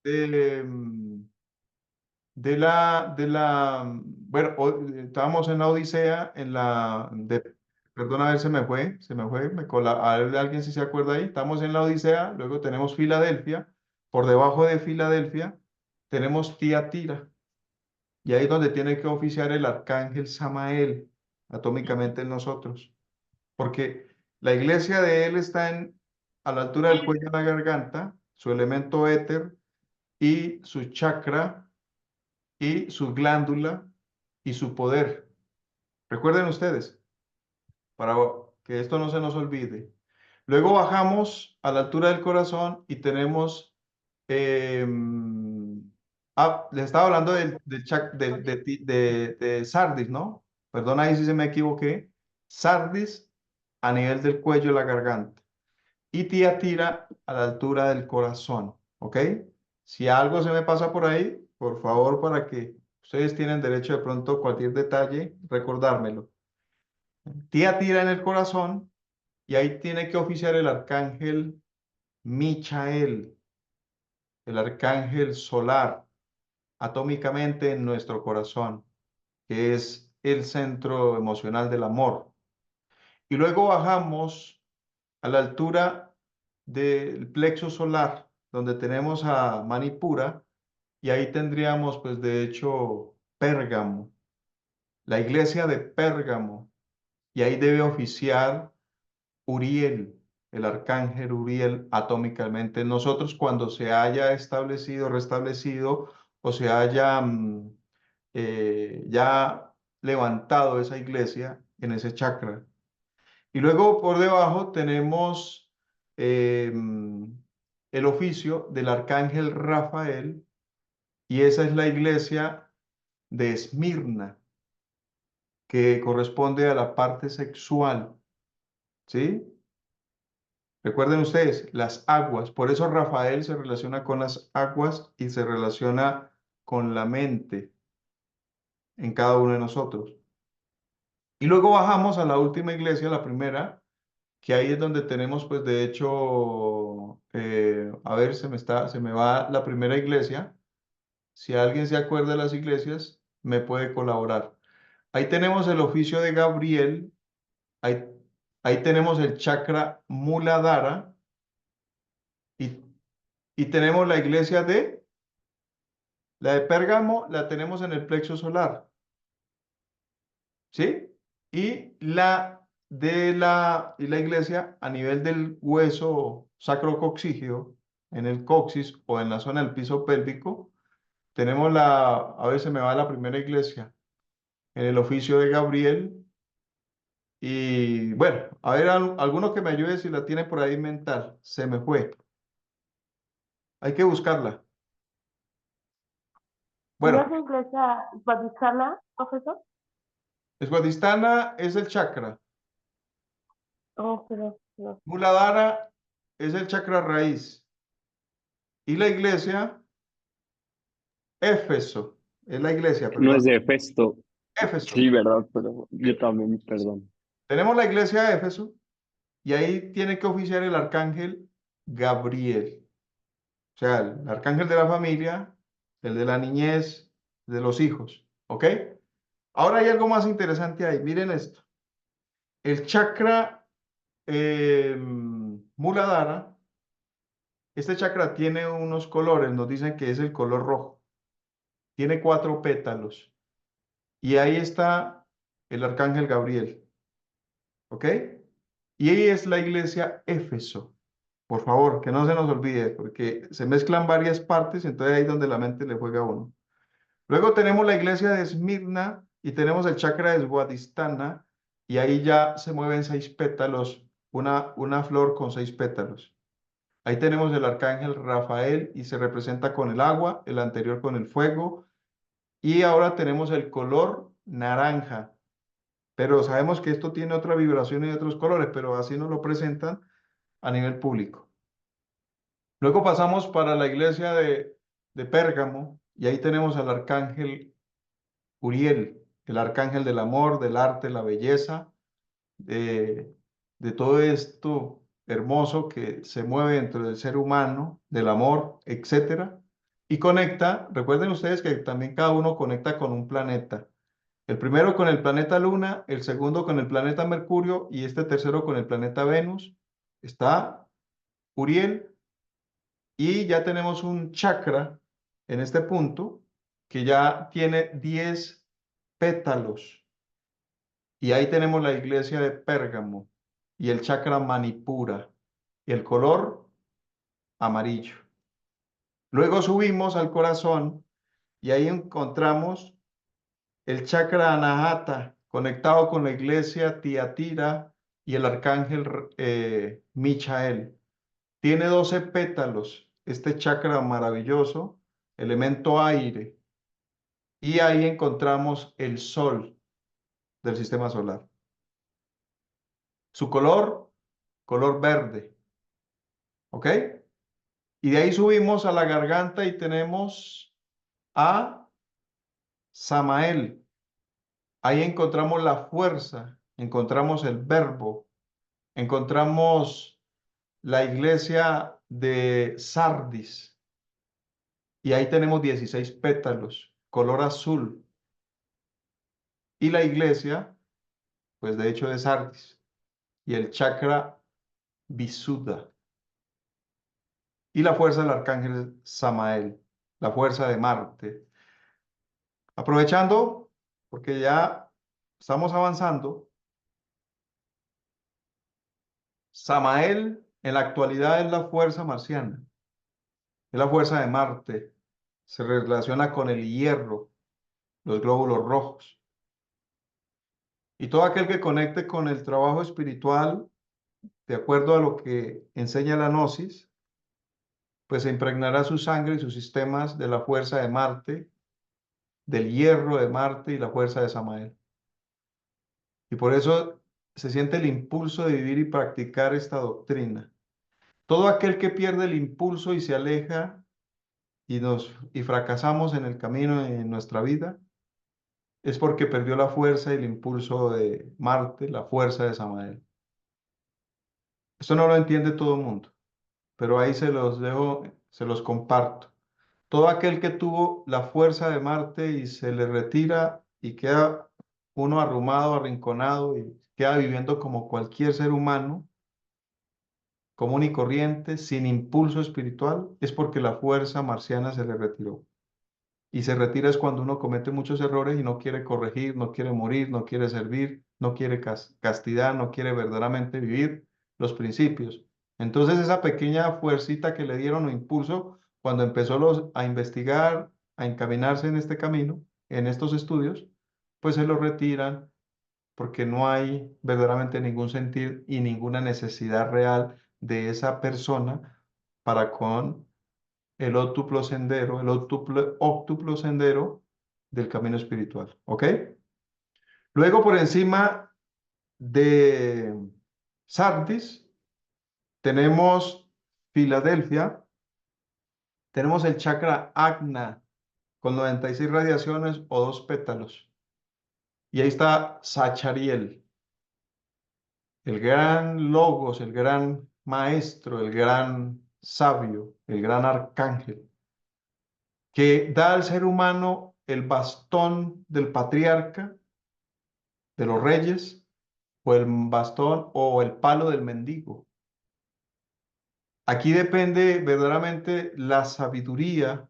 mm, bueno, estábamos en la Odisea, perdón, a ver, se me fue, a ver, alguien si se acuerda ahí, estamos en la Odisea, luego tenemos Filadelfia, por debajo de Filadelfia tenemos Tiatira, y ahí es donde tiene que oficiar el arcángel Samael, atómicamente en nosotros, porque La iglesia de él está a la altura del cuello de la garganta, su elemento éter y su chakra y su glándula y su poder. Recuerden ustedes, para que esto no se nos olvide. Luego bajamos a la altura del corazón y tenemos, les estaba hablando de Sardis, ¿no? Perdón ahí si se me equivoqué. Sardis a nivel del cuello y la garganta. Y Tiatira a la altura del corazón, ¿ok? Si algo se me pasa por ahí, por favor, para que ustedes tienen derecho de pronto cualquier detalle, recordármelo. Tiatira en el corazón y ahí tiene que oficiar el arcángel Michael, el arcángel solar, atómicamente en nuestro corazón, que es el centro emocional del amor. Y luego bajamos a la altura del plexo solar, donde tenemos a Manipura, y ahí tendríamos, pues de hecho, Pérgamo, la iglesia de Pérgamo, y ahí debe oficiar Uriel, el arcángel Uriel atómicamente. Nosotros cuando se haya establecido, restablecido, o se haya ya levantado esa iglesia en ese chakra. Y luego por debajo tenemos el oficio del arcángel Rafael, y esa es la iglesia de Esmirna, que corresponde a la parte sexual, ¿sí? Recuerden ustedes, las aguas, por eso Rafael se relaciona con las aguas y se relaciona con la mente en cada uno de nosotros. Y luego bajamos a la última iglesia, la primera, que ahí es donde tenemos, pues de hecho, a ver, se me va la primera iglesia. Si alguien se acuerda de las iglesias, me puede colaborar. Ahí tenemos el oficio de Gabriel, ahí, ahí tenemos el chakra Muladhara y, y tenemos la iglesia la de Pérgamo, la tenemos en el plexo solar, ¿sí? Y la iglesia a nivel del hueso sacrocoxígeo, en el coxis o en la zona del piso pélvico, tenemos a ver, se me va la primera iglesia, en el oficio de Gabriel. Y bueno, a ver, alguno que me ayude si la tiene por ahí mental. Se me fue. Hay que buscarla. ¿No Bueno, es la iglesia Vaticana, profesor? Eswatistana es el chakra. Oh, pero no. Muladhara es el chakra raíz. Y la iglesia, Éfeso, es la iglesia, No perdón. es de Hefesto. Éfeso. Sí, ¿verdad? Pero yo también, perdón. Tenemos la iglesia de Éfeso y ahí tiene que oficiar el arcángel Gabriel. O sea, el arcángel de la familia, el de la niñez, de los hijos. ¿Ok? Ahora hay algo más interesante ahí. Miren esto. El chakra Muladhara, este chakra tiene unos colores, nos dicen que es el color rojo. Tiene 4 pétalos. Y ahí está el arcángel Gabriel. ¿Ok? Y ahí es la iglesia Éfeso. Por favor, que no se nos olvide, porque se mezclan varias partes, entonces ahí es donde la mente le juega a uno. Luego tenemos la iglesia de Esmirna y tenemos el chakra de Swadhisthana, y ahí ya se mueven 6 pétalos, una flor con 6 pétalos. Ahí tenemos el arcángel Rafael y se representa con el agua, el anterior con el fuego, y ahora tenemos el color naranja. Pero sabemos que esto tiene otra vibración y otros colores, pero así nos lo presentan a nivel público. Luego pasamos para la iglesia de Pérgamo y ahí tenemos al arcángel Uriel, el arcángel del amor, del arte, la belleza, de todo esto hermoso que se mueve dentro del ser humano, del amor, etcétera. Y conecta, recuerden ustedes que también cada uno conecta con un planeta. El primero con el planeta Luna, el segundo con el planeta Mercurio y este tercero con el planeta Venus. Está Uriel y ya tenemos un chakra en este punto que ya tiene 10 pétalos. Y ahí tenemos la iglesia de Pérgamo. y el chakra Manipura, y el color amarillo. Luego subimos al corazón y ahí encontramos el chakra Anahata, conectado con la iglesia Tiatira y el arcángel Michael. Tiene 12 pétalos, este chakra maravilloso, elemento aire. Y ahí encontramos el sol del sistema solar. Su color verde. ¿Ok? Y de ahí subimos a la garganta y tenemos a Samael. Ahí encontramos la fuerza, encontramos el verbo, encontramos la iglesia de Sardis. Y ahí tenemos 16 pétalos, color azul. Y la iglesia, pues de hecho de Sardis. Y el chakra Visuddha. Y la fuerza del arcángel Samael, la fuerza de Marte. Aprovechando, porque ya estamos avanzando, Samael en la actualidad es la fuerza marciana, es la fuerza de Marte, se relaciona con el hierro, los glóbulos rojos. Y todo aquel que conecte con el trabajo espiritual, de acuerdo a lo que enseña la Gnosis, pues se impregnará su sangre y sus sistemas de la fuerza de Marte, del hierro de Marte y la fuerza de Samael. Y por eso se siente el impulso de vivir y practicar esta doctrina. Todo aquel que pierde el impulso y se aleja y fracasamos en el camino en nuestra vida, es porque perdió la fuerza y el impulso de Marte, la fuerza de Samael. Esto no lo entiende todo el mundo, pero ahí se los dejo, se los comparto. Todo aquel que tuvo la fuerza de Marte y se le retira y queda uno arrumado, arrinconado y queda viviendo como cualquier ser humano, común y corriente, sin impulso espiritual, es porque la fuerza marciana se le retiró. Y se retira es cuando uno comete muchos errores y no quiere corregir, no quiere morir, no quiere servir, no quiere castidad, no quiere verdaderamente vivir los principios. Entonces esa pequeña fuercita que le dieron o impulso cuando empezó a investigar, a encaminarse en este camino, en estos estudios, pues se lo retiran porque no hay verdaderamente ningún sentir y ninguna necesidad real de esa persona para con el óctuplo sendero, óctuplo sendero del camino espiritual. ¿Ok? Luego por encima de Sardis tenemos Filadelfia, tenemos el chakra Agna con 96 radiaciones o 2 pétalos. Y ahí está Sachariel, el gran logos, el gran maestro, el gran sabio, el gran arcángel, que da al ser humano el bastón del patriarca, de los reyes, o el bastón o el palo del mendigo. Aquí depende verdaderamente la sabiduría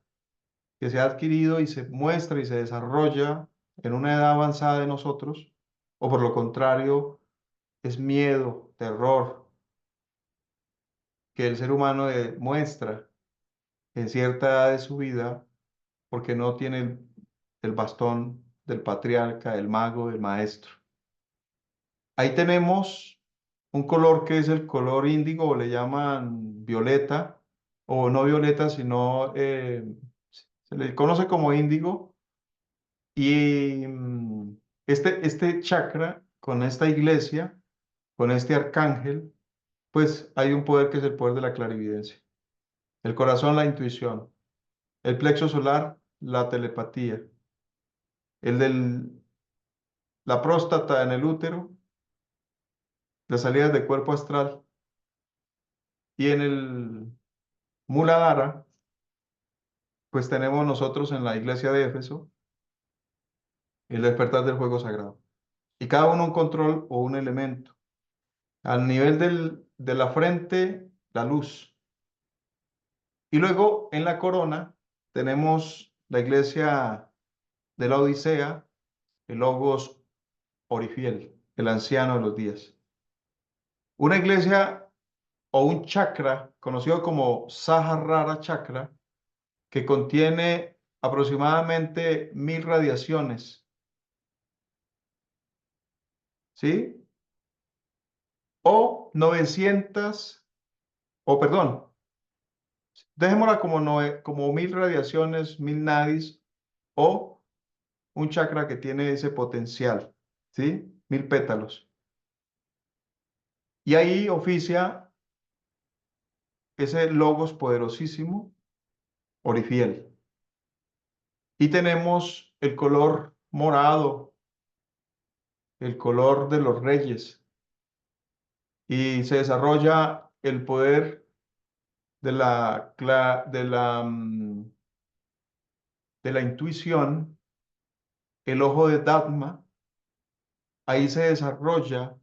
que se ha adquirido y se muestra y se desarrolla en una edad avanzada de nosotros, o por lo contrario, es miedo, terror, que el ser humano muestra en cierta edad de su vida porque no tiene el bastón del patriarca, del mago, del maestro. Ahí tenemos un color que es el color índigo, o le llaman violeta, o no violeta, sino se le conoce como índigo. Y este chakra, con esta iglesia, con este arcángel, pues hay un poder que es el poder de la clarividencia. El corazón, la intuición. El plexo solar, la telepatía. El de la próstata en el útero, las salidas de cuerpo astral. Y en el Muladhara, pues tenemos nosotros en la iglesia de Éfeso el despertar del fuego sagrado. Y cada uno un control o un elemento. Al nivel de la frente, la luz. Y luego en la corona tenemos la iglesia de la Odisea, el Logos Orifiel, el anciano de los días. Una iglesia o un chakra, conocido como Sahasrara chakra, que contiene aproximadamente 1000 radiaciones, ¿sí? O 900, o perdón, dejémosla como, como 1000 radiaciones, 1000 nadis, o un chakra que tiene ese potencial, ¿sí? 1000 pétalos. Y ahí oficia ese logos poderosísimo, Orifiel. Y tenemos el color morado, el color de los reyes, y se desarrolla el poder de la intuición, el ojo de Dharma. Ahí se desarrolla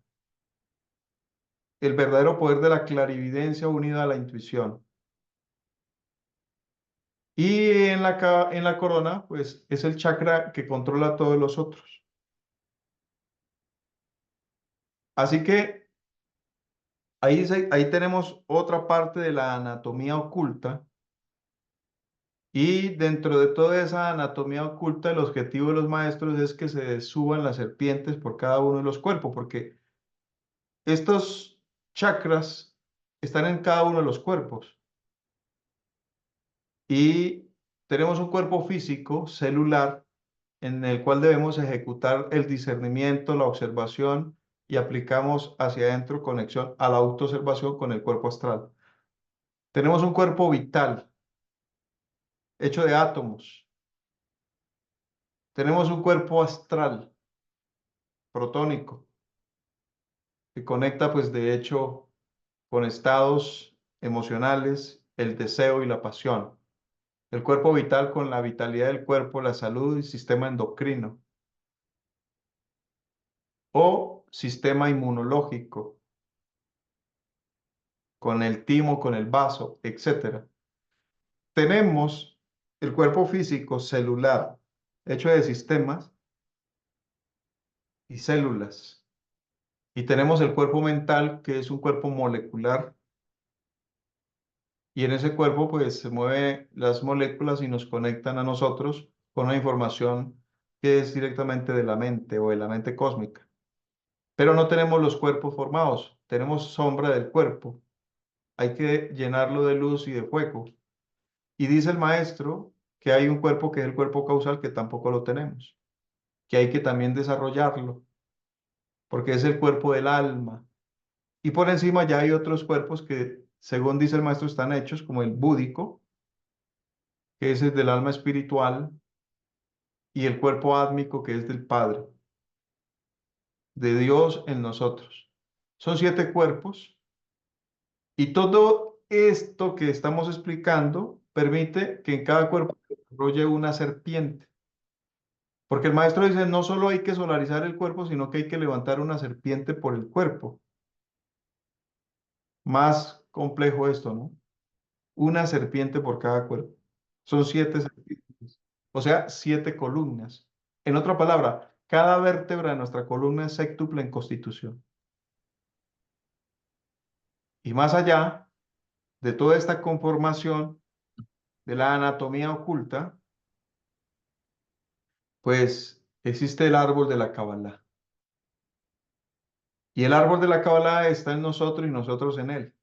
el verdadero poder de la clarividencia unida a la intuición. Y en la corona, pues es el chakra que controla a todos los otros. Así que ahí tenemos otra parte de la anatomía oculta. Y dentro de toda esa anatomía oculta, el objetivo de los maestros es que se suban las serpientes por cada uno de los cuerpos, porque estos chakras están en cada uno de los cuerpos. Y tenemos un cuerpo físico, celular, en el cual debemos ejecutar el discernimiento, la observación y aplicamos hacia adentro conexión a la autoobservación con el cuerpo astral. Tenemos un cuerpo vital, hecho de átomos. Tenemos un cuerpo astral, protónico, que conecta, pues de hecho, con estados emocionales, el deseo y la pasión. El cuerpo vital con la vitalidad del cuerpo, la salud y sistema endocrino. O sistema inmunológico, con el timo, con el vaso, etcétera. Tenemos el cuerpo físico celular, hecho de sistemas y células. Y tenemos el cuerpo mental, que es un cuerpo molecular. Y en ese cuerpo, pues, se mueven las moléculas y nos conectan a nosotros con la información que es directamente de la mente o de la mente cósmica. Pero no tenemos los cuerpos formados, tenemos sombra del cuerpo. Hay que llenarlo de luz y de fuego. Y dice el maestro que hay un cuerpo que es el cuerpo causal que tampoco lo tenemos, que hay que también desarrollarlo, porque es el cuerpo del alma. Y por encima ya hay otros cuerpos que, según dice el maestro, están hechos, como el búdico, que es el del alma espiritual, y el cuerpo átmico, que es del Padre, de Dios en nosotros. Son 7 cuerpos, y todo esto que estamos explicando permite que en cada cuerpo se desarrolle una serpiente. Porque el maestro dice, no solo hay que solarizar el cuerpo, sino que hay que levantar una serpiente por el cuerpo. Más complejo esto, ¿no? Una serpiente por cada cuerpo. Son 7 serpientes. O sea, 7 columnas. En otra palabra, cada vértebra de nuestra columna es séptuple en constitución. Y más allá de toda esta conformación de la anatomía oculta, pues existe el árbol de la Kabbalah. Y el árbol de la Kabbalah está en nosotros y nosotros en él.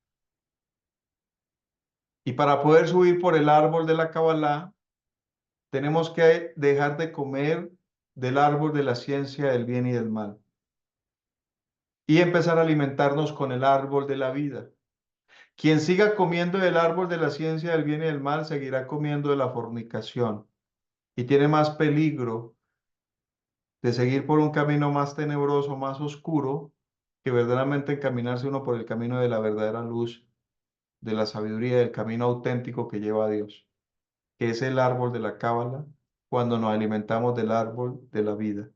Y para poder subir por el árbol de la Kabbalah, tenemos que dejar de comer del árbol de la ciencia del bien y del mal. Y empezar a alimentarnos con el árbol de la vida. Quien siga comiendo del árbol de la ciencia del bien y del mal, seguirá comiendo de la fornicación. Y tiene más peligro de seguir por un camino más tenebroso, más oscuro, que verdaderamente encaminarse uno por el camino de la verdadera luz, de la sabiduría, del camino auténtico que lleva a Dios, que es el árbol de la cábala, cuando nos alimentamos del árbol de la vida.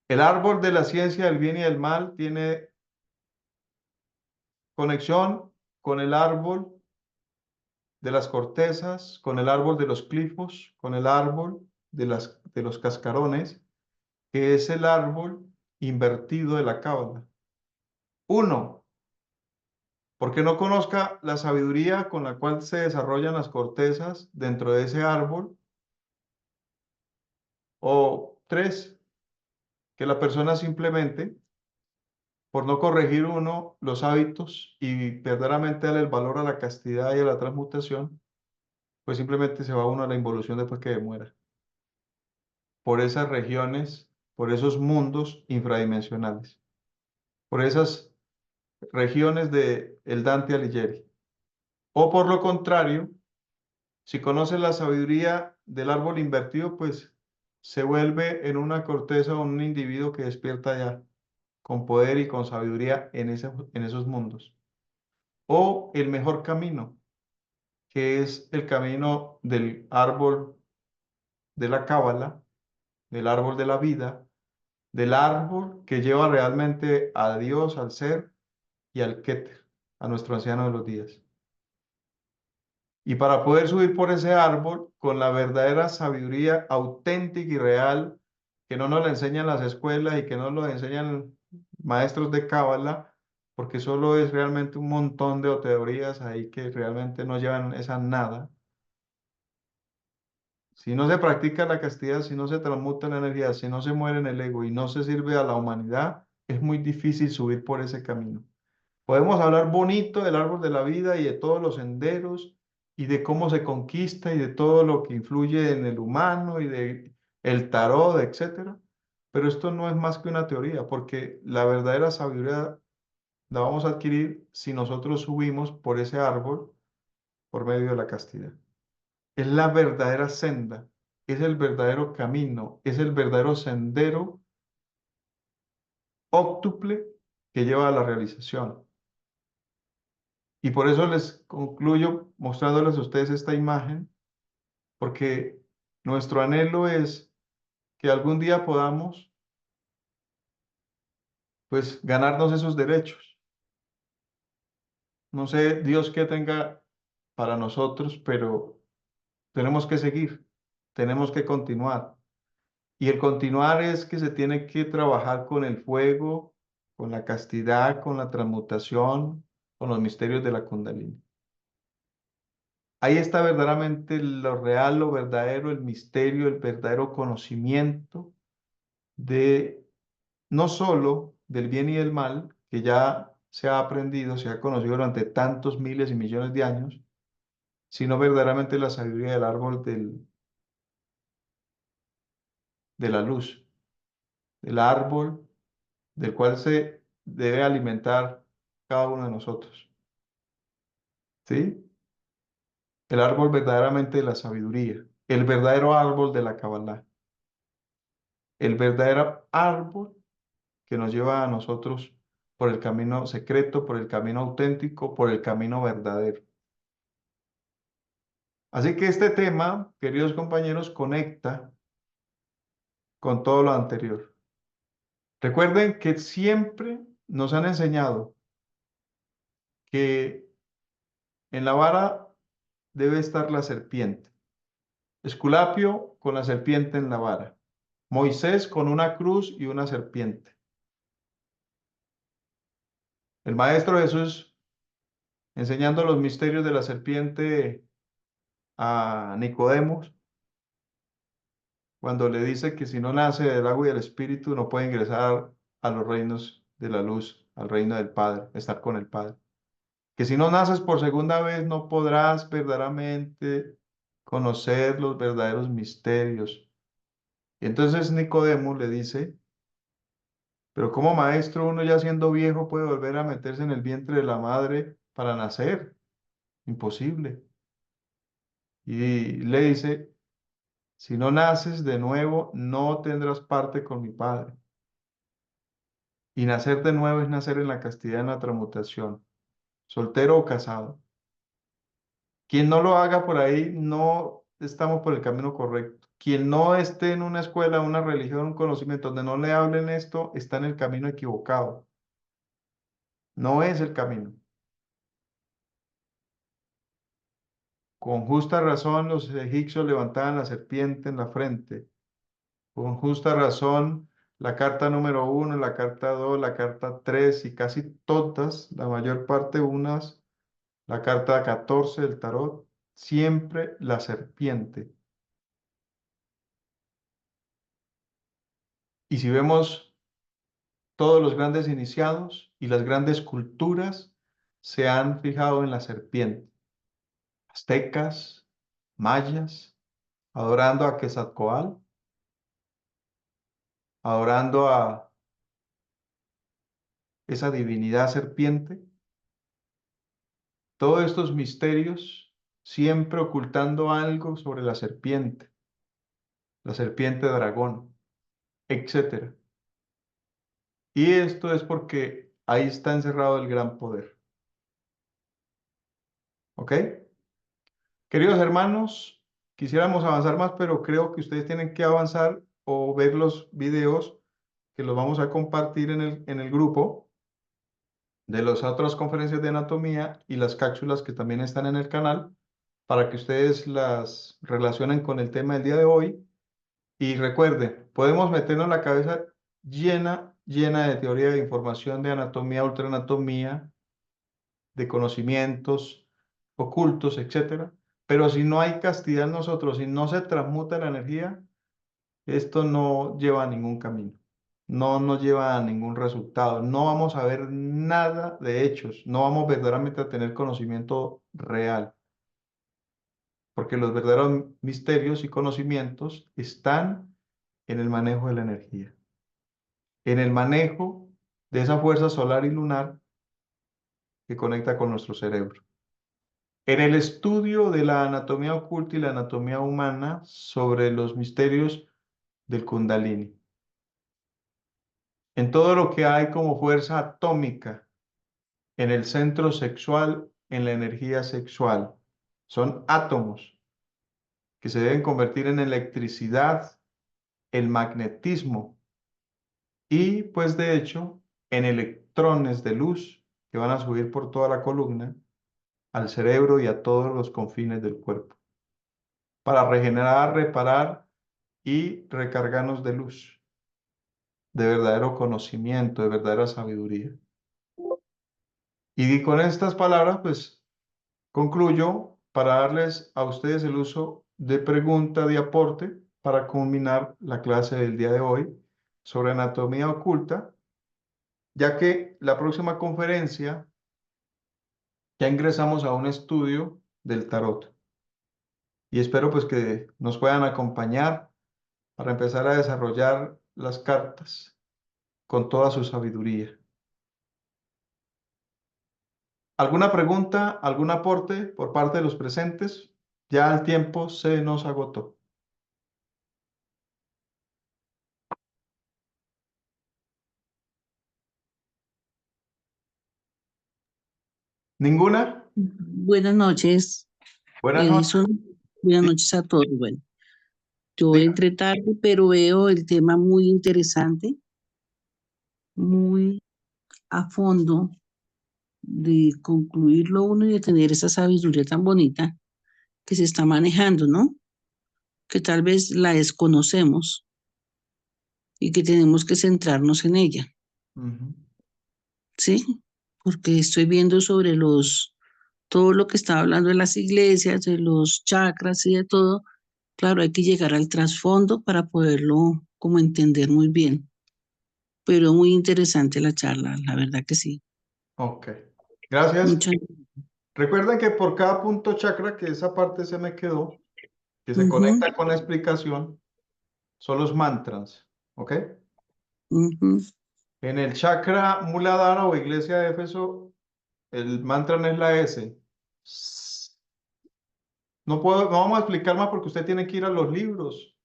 El árbol de la ciencia del bien y del mal tiene conexión con el árbol de las cortezas, con el árbol de los clifos, con el árbol de los cascarones, que es el árbol invertido de la cábala. Uno Porque no conozca la sabiduría con la cual se desarrollan las cortezas dentro de ese árbol. O tres, que la persona simplemente, por no corregir uno los hábitos y verdaderamente darle el valor a la castidad y a la transmutación, pues simplemente se va uno a la involución después que muera. Por esas regiones, por esos mundos infradimensionales, por esas regiones de el Dante Alighieri. O por lo contrario, si conoce la sabiduría del árbol invertido, pues se vuelve en una corteza o un individuo que despierta ya con poder y con sabiduría en esos mundos. O el mejor camino, que es el camino del árbol de la cábala, del árbol de la vida, del árbol que lleva realmente a Dios, al ser y al Keter, a nuestro anciano de los días. Y para poder subir por ese árbol con la verdadera sabiduría auténtica y real, que no nos la enseñan las escuelas y que no nos enseñan maestros de cábala, porque solo es realmente un montón de teorías ahí que realmente no llevan esa nada. Si no se practica la castidad, si no se transmuta la energía, si no se muere en el ego y no se sirve a la humanidad, es muy difícil subir por ese camino. Podemos hablar bonito del árbol de la vida y de todos los senderos y de cómo se conquista y de todo lo que influye en el humano y de el tarot, etcétera. Pero esto no es más que una teoría, porque la verdadera sabiduría la vamos a adquirir si nosotros subimos por ese árbol por medio de la castidad. Es la verdadera senda, es el verdadero camino, es el verdadero sendero óctuple que lleva a la realización. Y por eso les concluyo mostrándoles a ustedes esta imagen, porque nuestro anhelo es que algún día podamos, pues, ganarnos esos derechos. No sé Dios qué tenga para nosotros, pero tenemos que seguir, tenemos que continuar. Y el continuar es que se tiene que trabajar con el fuego, con la castidad, con la transmutación, con los misterios de la Kundalini. Ahí está verdaderamente lo real, lo verdadero, el misterio, el verdadero conocimiento de no solo del bien y del mal, que ya se ha aprendido, se ha conocido durante tantos miles y millones de años, sino verdaderamente la sabiduría del árbol de la luz, del árbol del cual se debe alimentar cada uno de nosotros. ¿Sí? El árbol verdaderamente de la sabiduría, el verdadero árbol de la Kabbalah, el verdadero árbol que nos lleva a nosotros por el camino secreto, por el camino auténtico, por el camino verdadero. Así que este tema, queridos compañeros, conecta con todo lo anterior. Recuerden que siempre nos han enseñado que en la vara debe estar la serpiente. Esculapio con la serpiente en la vara. Moisés con una cruz y una serpiente. El Maestro Jesús enseñando los misterios de la serpiente a Nicodemos, cuando le dice que si no nace del agua y del Espíritu no puede ingresar a los reinos de la luz, al reino del Padre, estar con el Padre. Que si no naces por segunda vez no podrás verdaderamente conocer los verdaderos misterios. Y entonces Nicodemo le dice, pero como maestro uno ya siendo viejo puede volver a meterse en el vientre de la madre para nacer. Imposible. Y le dice, si no naces de nuevo, no tendrás parte con mi Padre. Y nacer de nuevo es nacer en la castidad, en la transmutación, soltero o casado. Quien no lo haga por ahí, no estamos por el camino correcto. Quien no esté en una escuela, una religión, un conocimiento donde no le hablen esto, está en el camino equivocado. No es el camino. Con justa razón los egipcios levantaban la serpiente en la frente. Con justa razón la carta número 1, la carta 2, la carta 3 y casi todas, la mayor parte unas, la carta 14 del tarot, siempre la serpiente. Y si vemos todos los grandes iniciados y las grandes culturas se han fijado en la serpiente. Aztecas, mayas, adorando a Quetzalcóatl, adorando a esa divinidad serpiente. Todos estos misterios siempre ocultando algo sobre la serpiente dragón, etcétera. Y esto es porque ahí está encerrado el gran poder. ¿Ok? Queridos hermanos, quisiéramos avanzar más, pero creo que ustedes tienen que avanzar o ver los videos que los vamos a compartir en el grupo de las otras conferencias de anatomía y las cápsulas que también están en el canal para que ustedes las relacionen con el tema del día de hoy. Y recuerden, podemos meternos la cabeza llena de teoría de información, de anatomía, ultraanatomía, de conocimientos ocultos, etcétera. Pero si no hay castidad en nosotros, si no se transmuta la energía, esto no lleva a ningún camino, no nos lleva a ningún resultado, no vamos a ver nada de hechos, no vamos verdaderamente a tener conocimiento real, porque los verdaderos misterios y conocimientos están en el manejo de la energía, en el manejo de esa fuerza solar y lunar que conecta con nuestro cerebro. En el estudio de la anatomía oculta y la anatomía humana sobre los misterios del Kundalini. En todo lo que hay como fuerza atómica en el centro sexual, en la energía sexual. Son átomos que se deben convertir en electricidad, el magnetismo y pues de hecho en electrones de luz que van a subir por toda la columna al cerebro y a todos los confines del cuerpo para regenerar, reparar y recargarnos de luz, de verdadero conocimiento, de verdadera sabiduría. Y con estas palabras, pues concluyo para darles a ustedes el uso de pregunta de aporte para culminar la clase del día de hoy sobre anatomía oculta, ya que la próxima conferencia ya ingresamos a un estudio del tarot. Y espero pues que nos puedan acompañar para empezar a desarrollar las cartas con toda su sabiduría. ¿Alguna pregunta, algún aporte por parte de los presentes? Ya el tiempo se nos agotó. ¿Ninguna? Buenas noches, Buenas noches. Edison. Buenas Di- noches a todos. Bueno, yo diga. entré tarde, pero veo el tema muy interesante, muy a fondo de concluirlo uno y de tener esa sabiduría tan bonita que se está manejando, ¿no? Que tal vez la desconocemos y que tenemos que centrarnos en ella, Ujú. ¿sí? Porque estoy viendo sobre todo lo que estaba hablando de las iglesias, de los chakras y de todo. Claro, hay que llegar al trasfondo para poderlo como entender muy bien. Pero muy interesante la charla, la verdad que sí. Ok. Gracias. Muchas. Recuerden que por cada punto chakra, que esa parte se me quedó, que se Ujú, conecta con la explicación, son los mantras. ¿Ok? ujú. En el chakra Muladhara o iglesia de Éfeso, el mantra no es la S. No puedo, no vamos a explicar más porque usted tiene que ir a los libros.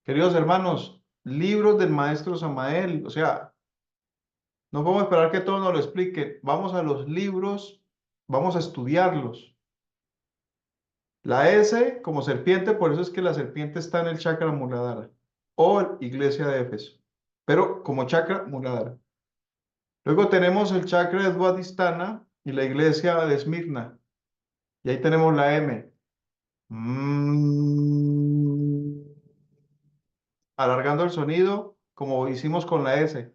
Queridos hermanos, libros del maestro Samael. O sea, no podemos esperar que todo nos lo explique. Vamos a los libros, vamos a estudiarlos. La S como serpiente, por eso es que la serpiente está en el chakra Muladhara o iglesia de Éfeso, pero como chakra Muladhara. Luego tenemos el chakra de Svadhisthana y la iglesia de Esmirna. Y ahí tenemos la M. Mm. Alargando el sonido como hicimos con la S.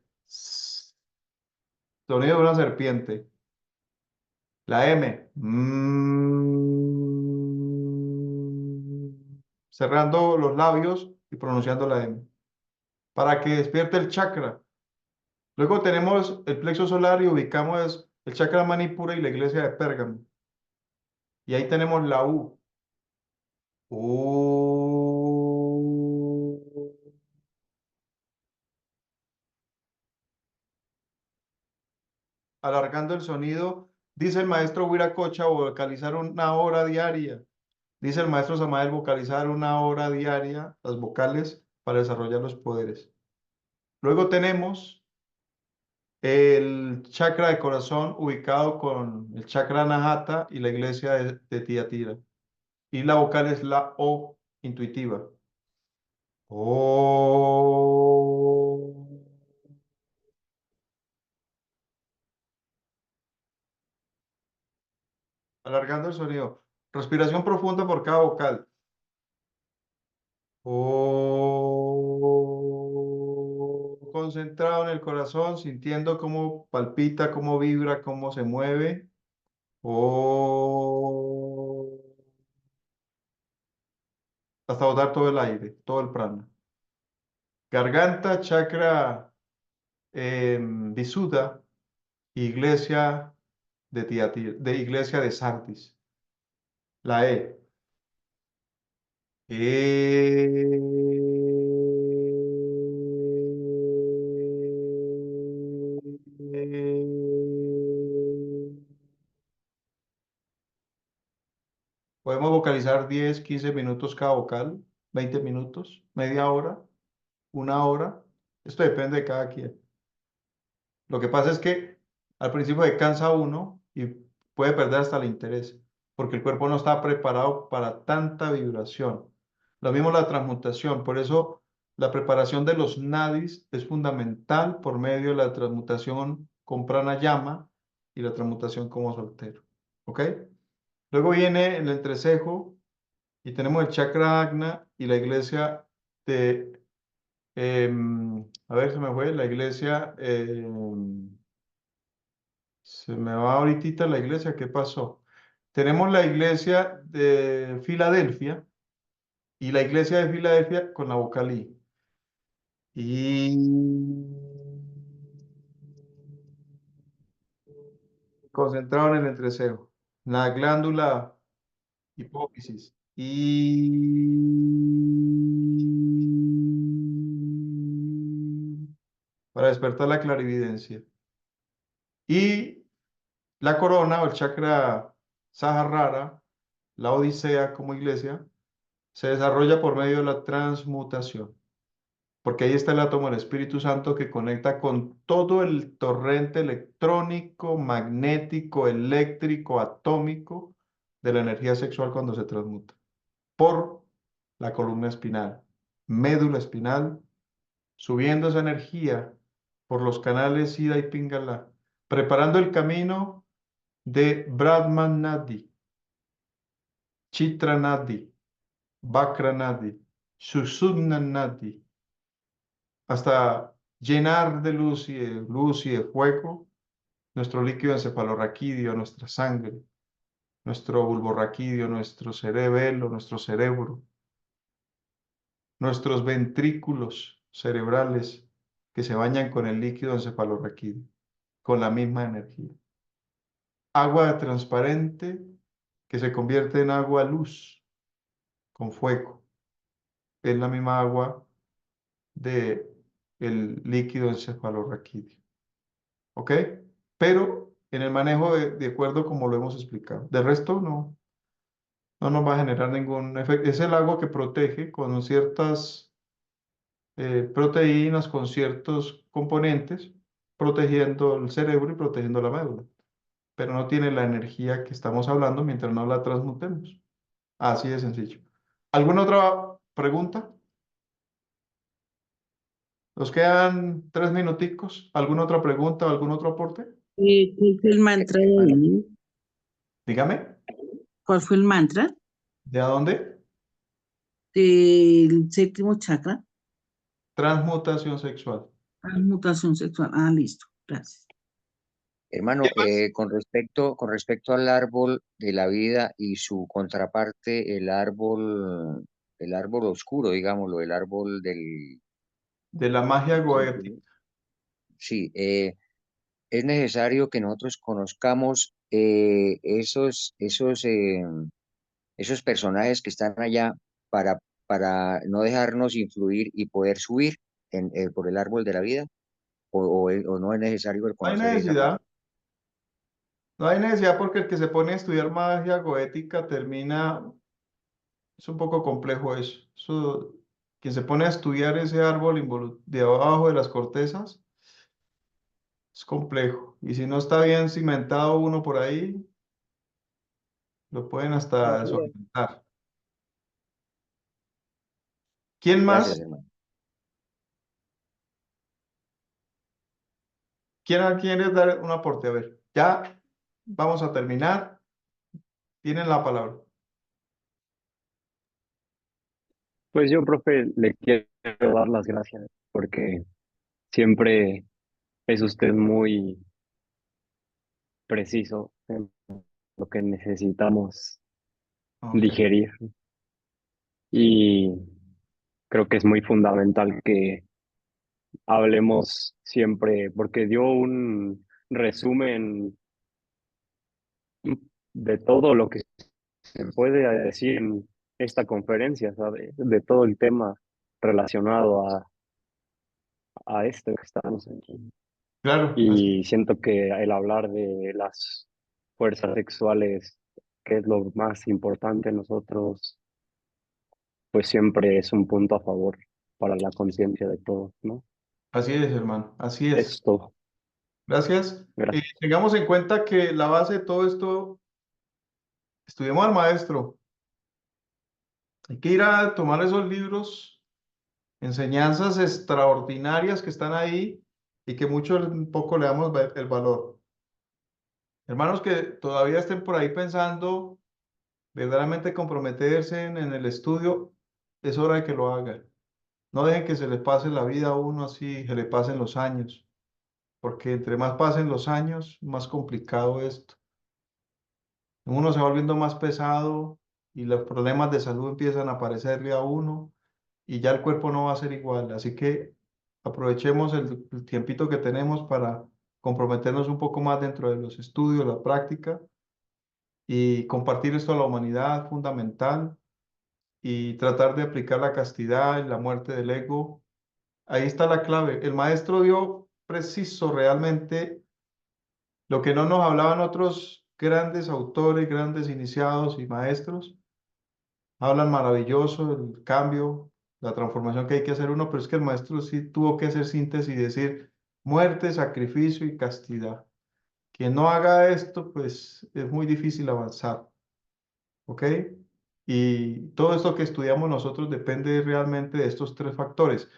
Sonido de una serpiente. La M. Cerrando los labios y pronunciando la M. Para que despierte el chakra. Luego tenemos el plexo solar y ubicamos el chakra Manipura y la iglesia de Pérgamo. Y ahí tenemos la U. Alargando el sonido, dice el maestro Huiracocha, vocalizar una hora diaria. Dice el maestro Samael, vocalizar una hora diaria las vocales para desarrollar los poderes. Luego tenemos el chakra de corazón ubicado con el chakra Anahata y la iglesia de Tiatira. Y la vocal es la O intuitiva. O. Alargando el sonido. Respiración profunda por cada vocal. O. Concentrado en el corazón, sintiendo cómo palpita, cómo vibra, cómo se mueve. O. Hasta botar todo el aire, todo el prana. Garganta, chakra Visuddha, iglesia de Tiatira, de iglesia de Sardis. La E. Podemos vocalizar 10, 15 minutos cada vocal, 20 minutos, media hora, una hora. Esto depende de cada quien. Lo que pasa es que al principio se cansa uno y puede perder hasta el interés, porque el cuerpo no está preparado para tanta vibración. Lo mismo la transmutación, por eso la preparación de los nadis es fundamental por medio de la transmutación con pranayama y la transmutación como soltero. ¿Ok? Luego viene el entrecejo y tenemos el chakra Agna y la iglesia de, a ver, se me fue, la iglesia, se me va ahorita la iglesia, ¿qué pasó? Tenemos la iglesia de Filadelfia y la iglesia de Filadelfia con la vocal I. Y concentrado en el entrecejo, la glándula hipófisis. Y para despertar la clarividencia. Y la corona o el chakra Sahasrara, la Odisea como iglesia, se desarrolla por medio de la transmutación, porque ahí está el átomo del Espíritu Santo que conecta con todo el torrente electrónico, magnético, eléctrico, atómico de la energía sexual cuando se transmuta, por la columna espinal, médula espinal, subiendo esa energía por los canales Ida y Pingala, preparando el camino de Brahman Nadi, Chitra Nadi, Vakra Nadi, Sushumna Nadi, hasta llenar de luz y de fuego nuestro líquido encefalorraquídeo, nuestra sangre, nuestro bulborraquídeo, nuestro cerebelo, nuestro cerebro, nuestros ventrículos cerebrales que se bañan con el líquido encefalorraquídeo, con la misma energía. Agua transparente que se convierte en agua luz con fuego. Es la misma agua de el líquido encefalorraquídeo. ¿Ok? Pero en el manejo de acuerdo como lo hemos explicado. De resto, no nos va a generar ningún efecto. Es el agua que protege con ciertas proteínas, con ciertos componentes, protegiendo el cerebro y protegiendo la médula. Pero no tiene la energía que estamos hablando mientras no la transmutemos. Así de sencillo. ¿Alguna otra pregunta? Nos quedan 3 minuticos. ¿Alguna otra pregunta o algún otro aporte? ¿Cuál fue el mantra de hoy? Dígame, ¿Cuál fue el mantra ¿de a dónde? del séptimo chakra? Transmutación sexual. Transmutación sexual. Ah, listo. Gracias. Hermano, con respecto al árbol de la vida y su contraparte, el árbol oscuro, digámoslo, el árbol De la magia goética. sí, es necesario que nosotros conozcamos esos personajes que están allá para no dejarnos influir y poder subir por el árbol de la vida, o no es necesario el No hay conocer esa parte. necesidad. No hay necesidad porque el que se pone a estudiar magia goética termina, es un poco complejo eso. Quien se pone a estudiar ese árbol de abajo de las cortezas es complejo. Y si no está bien cimentado uno por ahí, lo pueden hasta Así es. desorientar. ¿Quién Gracias, más? hermano. ¿Quién quiere dar un aporte? A ver, ya vamos a terminar. Tienen la palabra. Pues yo, profe, le quiero dar las gracias porque siempre es usted muy preciso en lo que necesitamos Ok. digerir y creo que es muy fundamental que hablemos siempre porque dio un resumen de todo lo que se puede decir en esta conferencia, ¿sabe? De todo el tema relacionado a esto que estamos aquí. Claro, Y siento que el hablar de las fuerzas sexuales, que es lo más importante en nosotros, pues siempre es un punto a favor para la conciencia de todos, ¿no? así es, hermano. Así es. Esto, Gracias. gracias. Tengamos en cuenta que la base de todo esto, estudiemos al maestro. Hay que ir a tomar esos libros, enseñanzas extraordinarias que están ahí y que poco le damos el valor. Hermanos que todavía estén por ahí pensando verdaderamente comprometerse en el estudio, es hora de que lo hagan. No dejen que se les pase la vida a uno así, que le pasen los años, porque entre más pasen los años, más complicado esto. Uno se va volviendo más pesado y los problemas de salud empiezan a aparecerle a uno y ya el cuerpo no va a ser igual. Así que aprovechemos el tiempito que tenemos para comprometernos un poco más dentro de los estudios, la práctica y compartir esto a la humanidad fundamental y tratar de aplicar la castidad y la muerte del ego. Ahí está la clave. El maestro dio preciso realmente lo que no nos hablaban otros grandes autores, grandes iniciados y maestros. Hablan maravilloso del cambio, la transformación que hay que hacer uno, pero es que el maestro sí tuvo que hacer síntesis y decir muerte, sacrificio y castidad. Quien no haga esto, pues es muy difícil avanzar. ¿Ok? Y todo esto que estudiamos nosotros depende realmente de estos tres factores.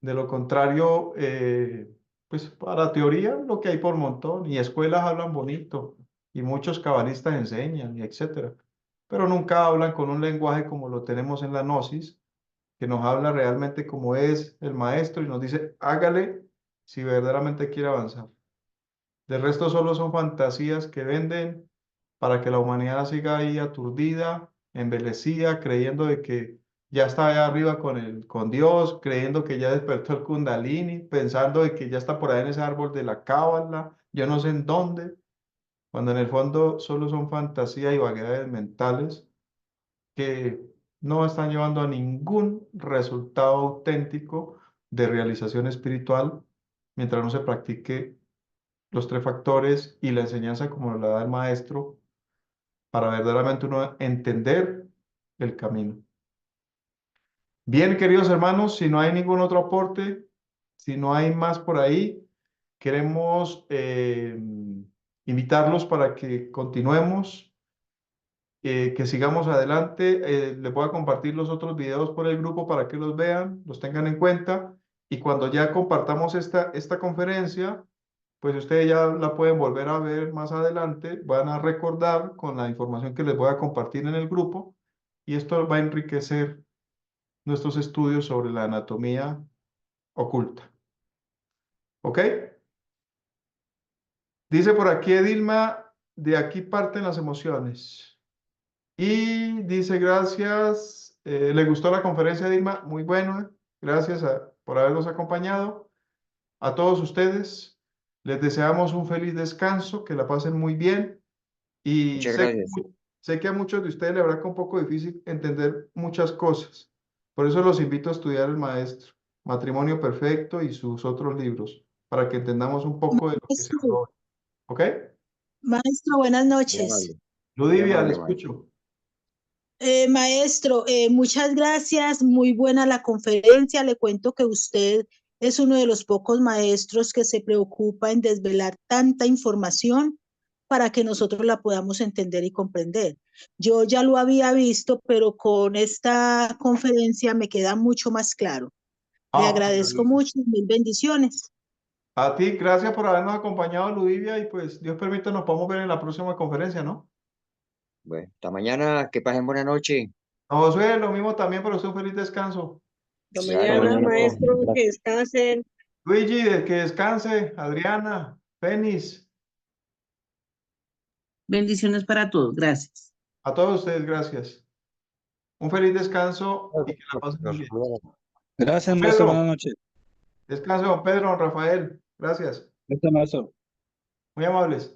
De lo contrario, pues para teoría lo que hay por montón y escuelas hablan bonito y muchos cabalistas enseñan y etcétera, pero nunca hablan con un lenguaje como lo tenemos en la Gnosis, que nos habla realmente como es el maestro y nos dice, hágale si verdaderamente quiere avanzar. De resto solo son fantasías que venden para que la humanidad siga ahí aturdida, embelecida, creyendo de que ya está allá arriba con Dios, creyendo que ya despertó el Kundalini, pensando de que ya está por ahí en ese árbol de la Cábala, yo no sé en dónde, cuando en el fondo solo son fantasías y vaguedades mentales que no están llevando a ningún resultado auténtico de realización espiritual mientras no se practique los tres factores y la enseñanza como la da el maestro para verdaderamente uno entender el camino. Bien, queridos hermanos, si no hay ningún otro aporte, si no hay más por ahí, queremos invitarlos para que continuemos, que sigamos adelante. Les voy a compartir los otros videos por el grupo para que los vean, los tengan en cuenta y cuando ya compartamos esta conferencia, pues ustedes ya la pueden volver a ver más adelante, van a recordar con la información que les voy a compartir en el grupo y esto va a enriquecer nuestros estudios sobre la anatomía oculta. ¿Ok? Dice por aquí Edilma, de aquí parten las emociones. Y dice gracias, le gustó la conferencia Edilma, muy buena, gracias por habernos acompañado. A todos ustedes, les deseamos un feliz descanso, que la pasen muy bien. Y Muchas gracias. sé que a muchos de ustedes les habrá un poco difícil entender muchas cosas. Por eso los invito a estudiar el maestro, Matrimonio Perfecto y sus otros libros, para que entendamos un poco de lo que se Maestro, habló hoy. ¿Ok? maestro, buenas Muy noches. amable. Ludivia, le maestro. escucho. Maestro, muchas gracias, muy buena la conferencia. Le cuento que usted es uno de los pocos maestros que se preocupa en desvelar tanta información para que nosotros la podamos entender y comprender. Yo ya lo había visto, pero con esta conferencia me queda mucho más claro. Le agradezco mucho, mil bendiciones. A ti, gracias por habernos acompañado, Ludivia, y pues Dios permita nos podamos ver en la próxima conferencia, ¿no? Bueno, hasta mañana, que pasen buena noche. A Josué, lo mismo también, pero un feliz descanso. Hasta Claro, mañana, mañana. maestro, Gracias. que descansen. Luigi, que descanse. Adriana, Fénix, Bendiciones para todos. Gracias. a todos ustedes, gracias. Un feliz descanso y que la pasen muy bien. Gracias, Don maestro. Pedro, Buenas noches. descanse, don Pedro, don Rafael. Gracias. Gracias, maestro. Muy amables.